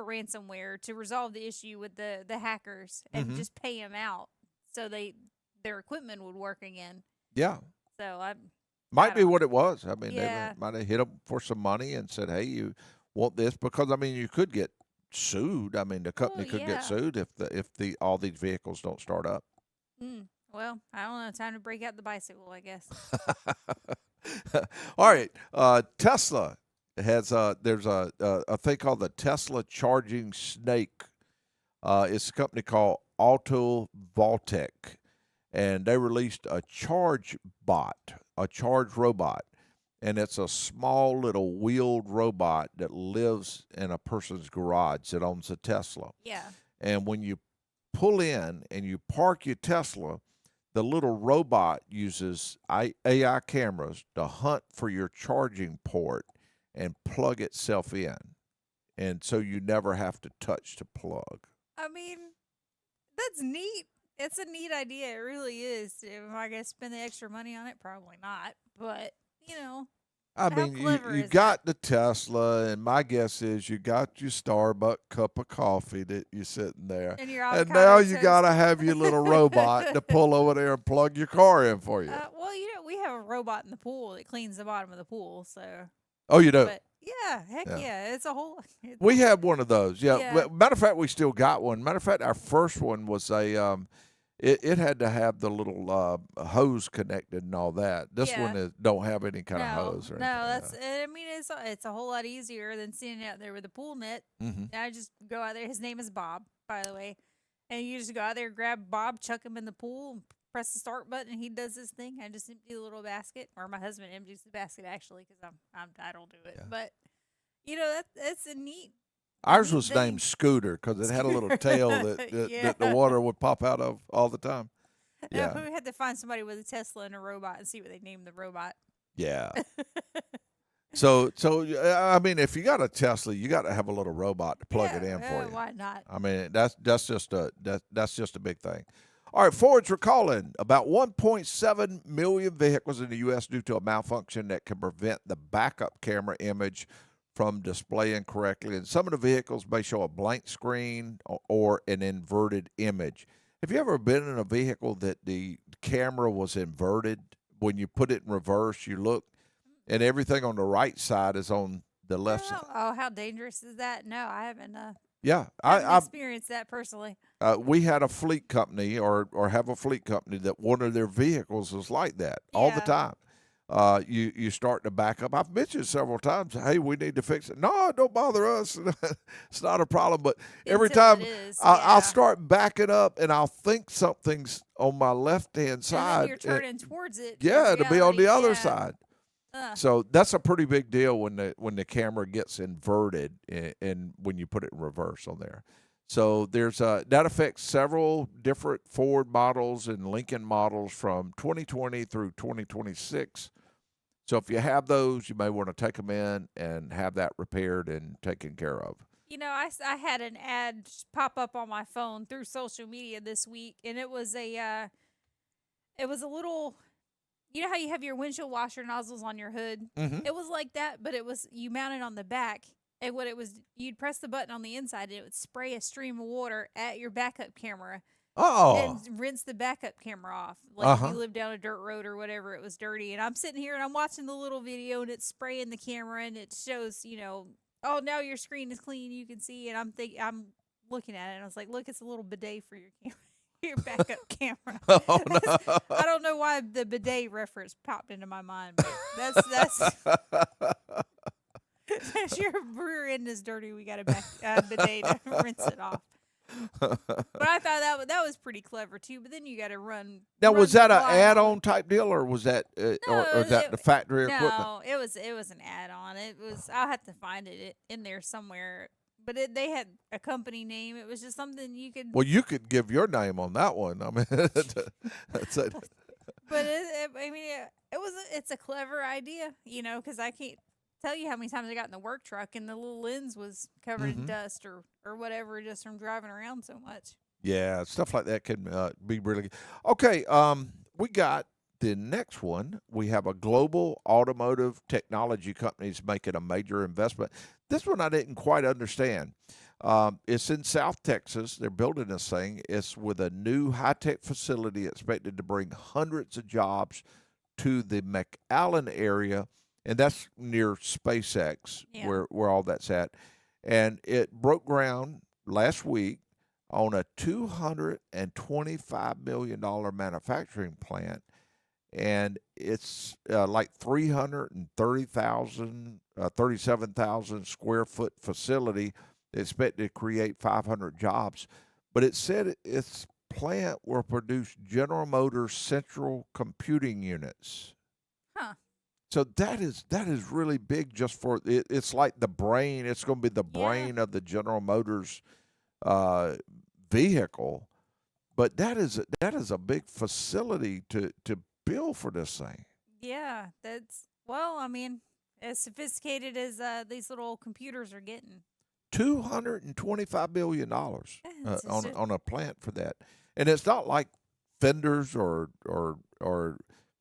ransomware to resolve the issue with the hackers and Mhm. just pay them out so their equipment would work again. Yeah. So I Might be don't what it was. I mean, Yeah. they might have hit them for some money and said, "Hey, you want this?" Because I mean, you could get sued. I mean, the company could get yeah. sued if all these vehicles don't start up. Well, I don't know. Time to break out the bicycle, I guess. All right, Tesla has there's a thing called the Tesla Charging Snake. It's a company called Auto Voltec, and they released a charge robot, and it's a small little wheeled robot that lives in a person's garage that owns a Tesla. Yeah. And when you pull in and you park your Tesla, the little robot uses AI cameras to hunt for your charging port and plug itself in. And so you never have to touch the plug. I mean, that's neat. It's a neat idea. It really is. Am I going to spend the extra money on it? Probably not. But, I how mean, clever you is got the Tesla, and my guess is you got your Starbucks cup of coffee that you're sitting there. And your And avocado now you toast. got to have your little robot to pull over there and plug your car in for you. Well, we have a robot in the pool that cleans the bottom of the pool. So, Oh, you do? but yeah, heck Yeah. yeah. It's a whole. We had one of those. Yeah. Yeah. Matter of fact, we still got one. Matter of fact, our first one was a it had to have the little hose connected and all that. This Yeah. one don't have any kind of No, hose or no, anything. I mean, it's a whole lot easier than sitting out there with a pool net. Mm-hmm. I just go out there. His name is Bob, by the way. And you just go out there, grab Bob, chuck him in the pool, press the start button, and he does his thing. I just empty the little basket, or my husband empties the basket actually, because I don't do it. Yeah. But that's a neat. Ours neat was thing. named Scooter because it had a little tail that Yeah. the water would pop out of all the time. Yeah. Yeah, We had to find somebody with a Tesla and a robot and see what they named the robot. yeah. So I mean, if you got a Tesla, you got to have a little robot to plug it in for you. Why not? I mean, that's just a big thing. All right, Ford's recalling about 1.7 million vehicles in the U.S. due to a malfunction that can prevent the backup camera image from displaying correctly. And some of the vehicles may show a blank screen or an inverted image. Have you ever been in a vehicle that the camera was inverted? When you put it in reverse, you look, and everything on the right side is on the left side. Oh, how dangerous is that? No, I haven't. Yeah, I haven't I experienced that personally. we had a fleet company or have a fleet company that one of their vehicles is like that all the Yeah. time. You start to back up. I've mentioned several times, hey, we need to fix it. No, don't bother us. It's not a problem. But every Until time it is, I'll yeah. start backing up and I'll think something's on my left hand And side. then you're turning towards it. Yeah, to be on the other yeah. side. Ugh. So that's a pretty big deal when the camera gets inverted and when you put it in reverse on there. So there's that affects several different Ford models and Lincoln models from 2020 through 2026. So if you have those, you may want to take them in and have that repaired and taken care of. You know, I had an ad pop up on my phone through social media this week, and it was a little. You know how you have your windshield washer nozzles on your hood? Mm-hmm. It was like that, but it was you mount it on the back, and what it was, you'd press the button on the inside, and it would spray a stream of water at your backup camera. Oh, And rinse the backup camera off. Like if Uh-huh. you live down a dirt road or whatever, it was dirty. And I'm sitting here and I'm watching the little video and it's spraying the camera and it shows, oh, now your screen is clean, you can see. And I'm looking at it and I was like, look, it's a little bidet for your camera, your backup camera. oh no. I don't know why the bidet reference popped into my mind, but that's if your rear end is dirty, we got a bidet to rinse it off. But I thought that was pretty clever too. But then you got to run. Now, run was that the an line add-on type deal, or was that, or No, that the factory equipment? No, it was an add-on. It was. I'll have to find it in there somewhere. But they had a company name. It was just something you could. Well, you could give your name on that one. I mean, that's it. But it's a clever idea, because I can't tell you how many times I got in the work truck and the little lens was covered in dust or whatever just from driving around so much. Yeah, stuff like that can be really good. Okay, we got the next one. We have a global automotive technology companies making a major investment. This one I didn't quite understand. It's in South Texas. They're building this thing. It's with a new high-tech facility expected to bring hundreds of jobs to the McAllen area, and that's near SpaceX, Yeah. where all that's at. And it broke ground last week on a $225 million manufacturing plant, and it's like 37,000 square foot facility expected to create 500 jobs. But it said its plant will produce General Motors central computing units. Huh. So that is really big. Just for it, it's like the brain. It's going to be the Yeah. brain of the General Motors vehicle. But that is a big facility to build for this thing. Yeah, as sophisticated as these little computers are getting. $225 billion It's just- on a plant for that, and it's not like fenders or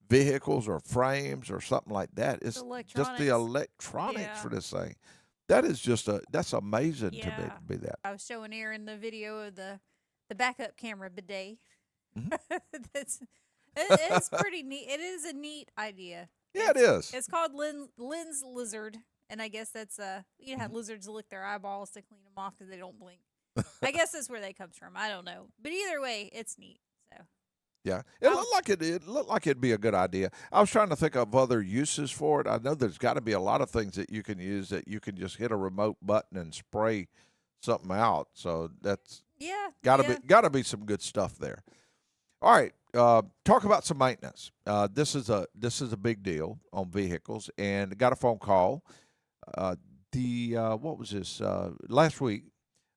vehicles or frames or something like that. It's just the electronics Yeah. for this thing. That is that's amazing Yeah. to be that. I was showing Aaron the video of the backup camera bidet. Mhm. It's pretty neat. It is a neat idea. Yeah, it is. It's called Lens Lizard, and I guess that's how lizards lick their eyeballs to clean them off because they don't blink. I guess that's where that comes from. I don't know, but either way, it's neat. So Yeah, it looked like it looked like it'd be a good idea. I was trying to think of other uses for it. I know there's got to be a lot of things that you can use that you can just hit a remote button and spray something out. So that's yeah, got to yeah. be some good stuff there. All right, talk about some maintenance. This is a big deal on vehicles, and got a phone call. What was this last week?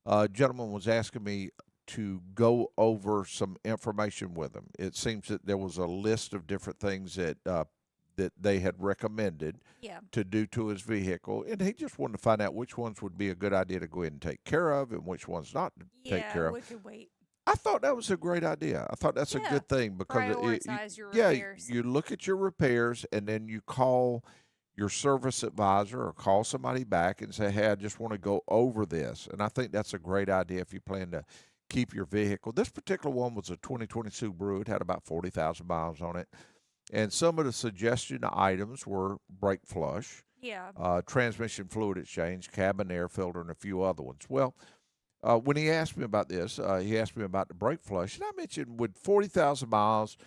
A gentleman was asking me to go over some information with him. It seems that there was a list of different things that they had recommended Yeah. to do to his vehicle, and he just wanted to find out which ones would be a good idea to go ahead and take care of, and which ones not to take care of. We could wait. I thought that was a great idea. I thought that's a Yeah. good thing because Prioritize your yeah, repairs. you look at your repairs and then you call your service advisor or call somebody back and say, "Hey, I just want to go over this." And I think that's a great idea if you plan to keep your vehicle. This particular one was a 2020 Subaru. It had about 40,000 miles on it. And some of the suggestion items were brake flush, Yeah. transmission fluid exchange, cabin air filter, and a few other ones. Well, when he asked me about this, he asked me about the brake flush, and I mentioned with 40,000 miles,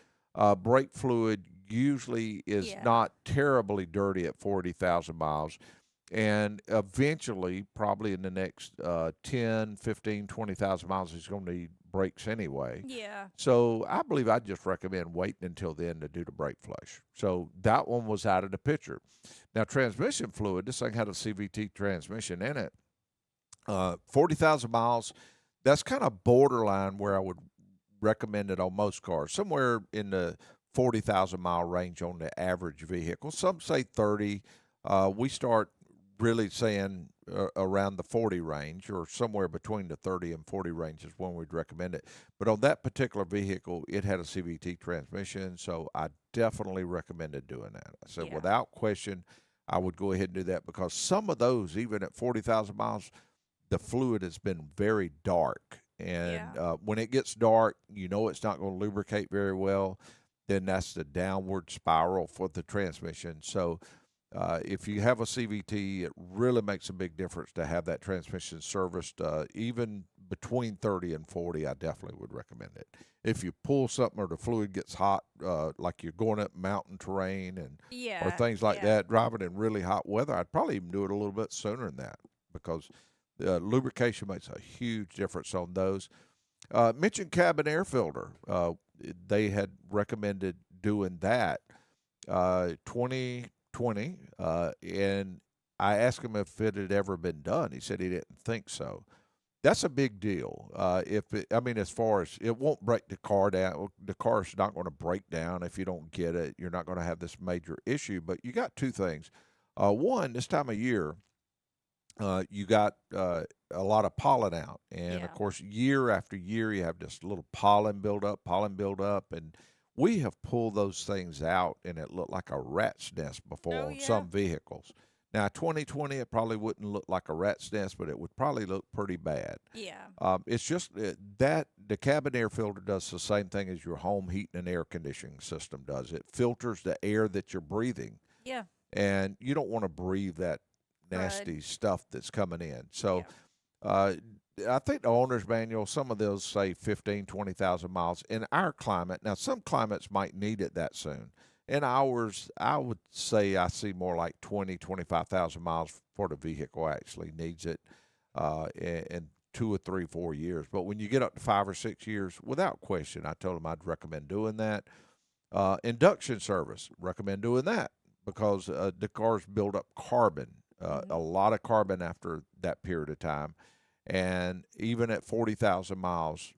brake fluid usually is Yeah. not terribly dirty at 40,000 miles. And eventually, probably in the next 10, 15, 20,000 miles, he's going to need brakes anyway. Yeah. So I believe I'd just recommend waiting until then to do the brake flush. So that one was out of the picture. Now, transmission fluid, this thing had a CVT transmission in it. 40,000 miles, that's kind of borderline where I would recommend it on most cars, somewhere in the 40,000 mile range on the average vehicle. Some say 30. We start really saying around the 40 range, or somewhere between the 30 and 40 range is when we'd recommend it. But on that particular vehicle, it had a CVT transmission, so I definitely recommended doing that. I said, Yeah. without question, I would go ahead and do that, because some of those, even at 40,000 miles, the fluid has been very dark. And Yeah. when it gets dark, you know it's not going to lubricate very well. Then that's the downward spiral for the transmission. So if you have a CVT, it really makes a big difference to have that transmission serviced. Even between 30 and 40, I definitely would recommend it. If you pull something or the fluid gets hot, like you're going up mountain terrain or Yeah. things like Yeah. that, driving in really hot weather, I'd probably even do it a little bit sooner than that, because lubrication makes a huge difference on those. Mentioned cabin air filter. They had recommended doing that 2020, and I asked him if it had ever been done. He said he didn't think so. That's a big deal. As far as it won't break the car down, the car's not going to break down if you don't get it. You're not going to have this major issue. But you got two things. One, this time of year, you got a lot of pollen out, and Yeah. of course, year after year, you have this little pollen buildup, and we have pulled those things out, and it looked like a rat's nest before Oh on yeah. some vehicles. Now, 2020, it probably wouldn't look like a rat's nest, but it would probably look pretty bad. Yeah. It's just that the cabin air filter does the same thing as your home heating and air conditioning system does. It filters the air that you're breathing, Yeah. and you don't want to breathe that nasty stuff that's coming in. So uh, I think the owner's manual, some of those say 15, 20,000 miles. In our climate, now some climates might need it that soon. In ours, I would say I see more like 20, 25,000 miles before the vehicle actually needs it in 2 or 3, 4 years. But when you get up to 5 or 6 years, without question, I told them I'd recommend doing that. Induction service, recommend doing that, because the cars build up carbon, a lot of carbon after that period of time. And even at 40,000 miles,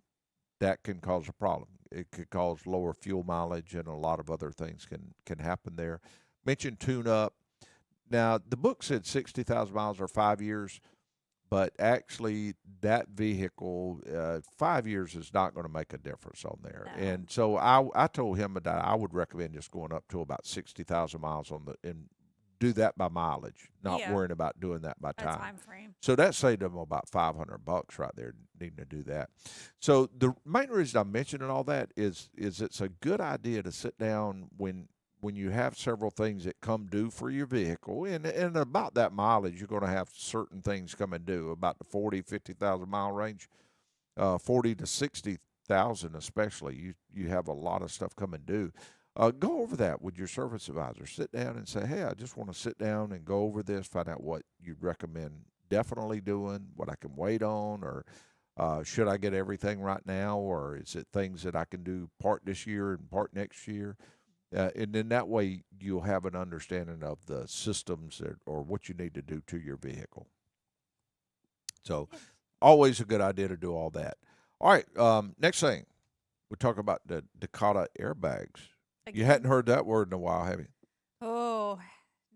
that can cause a problem. It could cause lower fuel mileage, and a lot of other things can happen there. Mentioned tune up. Now, the book said 60,000 miles or 5 years, but actually, that vehicle, 5 years is not going to make a difference on there. No. And so I told him that I would recommend just going up to about 60,000 miles and do that by mileage, not Yeah. worrying about doing that by A time. time frame. So that saved them about $500 right there, needing to do that. So the main reason I'm mentioning all that is it's a good idea to sit down when you have several things that come due for your vehicle, and about that mileage, you're going to have certain things come and due, about the 40, 50,000 mile range, 40 to 60,000 especially. You have a lot of stuff coming due. Go over that with your service advisor. Sit down and say, hey, I just want to sit down and go over this, find out what you'd recommend definitely doing, what I can wait on, or should I get everything right now, or is it things that I can do part this year and part next year? And then that way you'll have an understanding of the systems or what you need to do to your vehicle. So always a good idea to do all that. All right, next thing, we'll talk about the Dakota airbags. You Again. hadn't heard that word in a while, have you? Oh,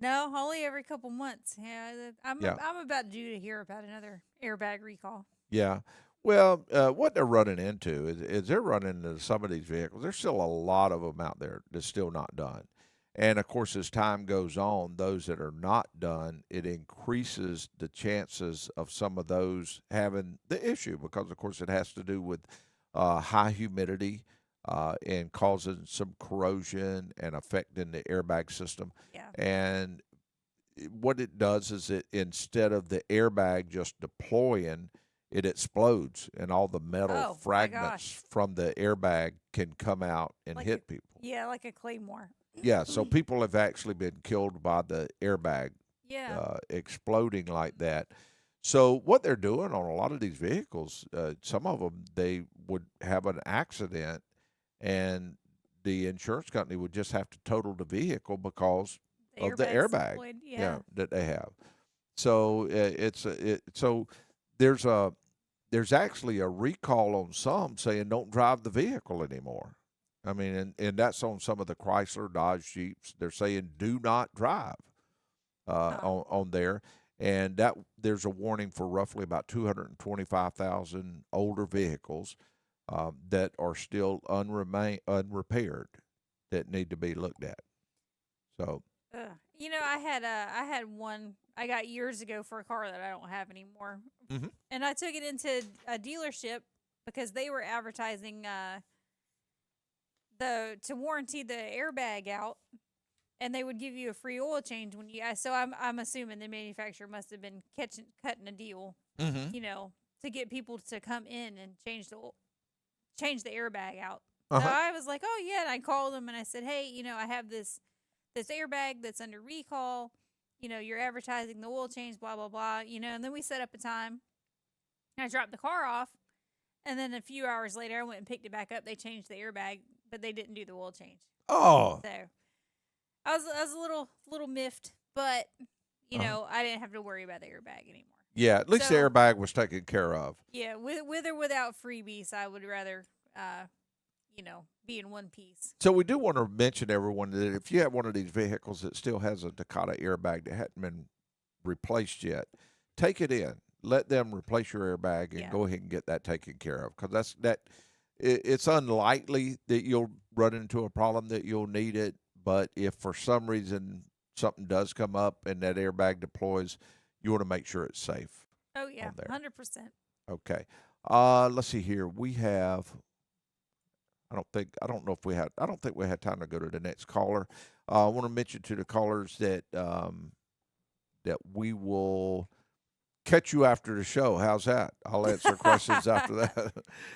no, only every couple months. Yeah, I'm Yeah. I'm about due to hear about another airbag recall. Yeah. Well, what they're running into is they're running into some of these vehicles. There's still a lot of them out there that's still not done. And of course, as time goes on, those that are not done, it increases the chances of some of those having the issue, because, of course, it has to do with high humidity and causing some corrosion and affecting the airbag system. Yeah. And what it does is, it, instead of the airbag just deploying, it explodes, and all the metal Oh, my fragments gosh. from the airbag can come out and Like hit people. Yeah, like a claymore. Yeah, so people have actually been killed by the airbag Yeah. exploding like that. So what they're doing on a lot of these vehicles, some of them, they would have an accident, and the insurance company would just have to total the vehicle because The of the airbag's airbag, deployed. Yeah. that they have. So so there's a there's actually a recall on some saying don't drive the vehicle anymore. I mean, and that's on some of the Chrysler, Dodge, Jeeps. They're saying do not drive on there, and that there's a warning for roughly about 225,000 older vehicles that are still unrepaired that need to be looked at. So, Ugh. I had one I got years ago for a car that I don't have anymore, Mhm. and I took it into a dealership because they were advertising to warranty the airbag out, and they would give you a free oil change when you. So I'm assuming the manufacturer must have been cutting a deal, mm-hmm. to get people to come in and change the airbag out. So Uh-huh. I was like, oh yeah, and I called them and I said, hey, I have this airbag that's under recall. You're advertising the oil change, blah blah blah. And then we set up a time. And I dropped the car off, and then a few hours later, I went and picked it back up. They changed the airbag, but they didn't do the oil change. Oh, So I was a little miffed, but I didn't have to worry about the airbag anymore. yeah. At least the So- airbag was taken care of. Yeah, with or without freebies, I would rather be in one piece. So we do want to mention everyone that if you have one of these vehicles that still has a Takata airbag that hadn't been replaced yet, take it in. Let them replace your airbag and Yeah. go ahead and get that taken care of, because it's unlikely that you'll run into a problem that you'll need it. But if for some reason something does come up and that airbag deploys, you want to make sure it's safe. Oh yeah, On there. 100%. Okay. Let's see here. We have. I don't think we had time to go to the next caller. I want to mention to the callers that that we will catch you after the show. How's that? I'll answer questions after that.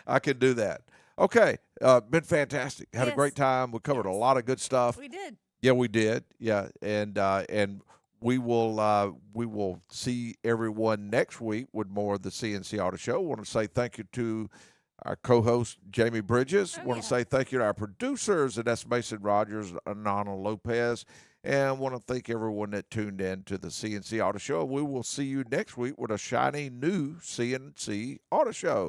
I can do that. Okay. Been fantastic. Had a Yes. great time. We covered a lot of good stuff. We did. Yeah, we did. Yeah, and we will see everyone next week with more of the C&C Auto Show. Want to say thank you to our co-host Jamie Bridges. Oh, Want yeah. to say thank you to our producers, and that's Mason Rogers and Nana Lopez. And want to thank everyone that tuned in to the C&C Auto Show. We will see you next week with a shiny new C&C Auto Show.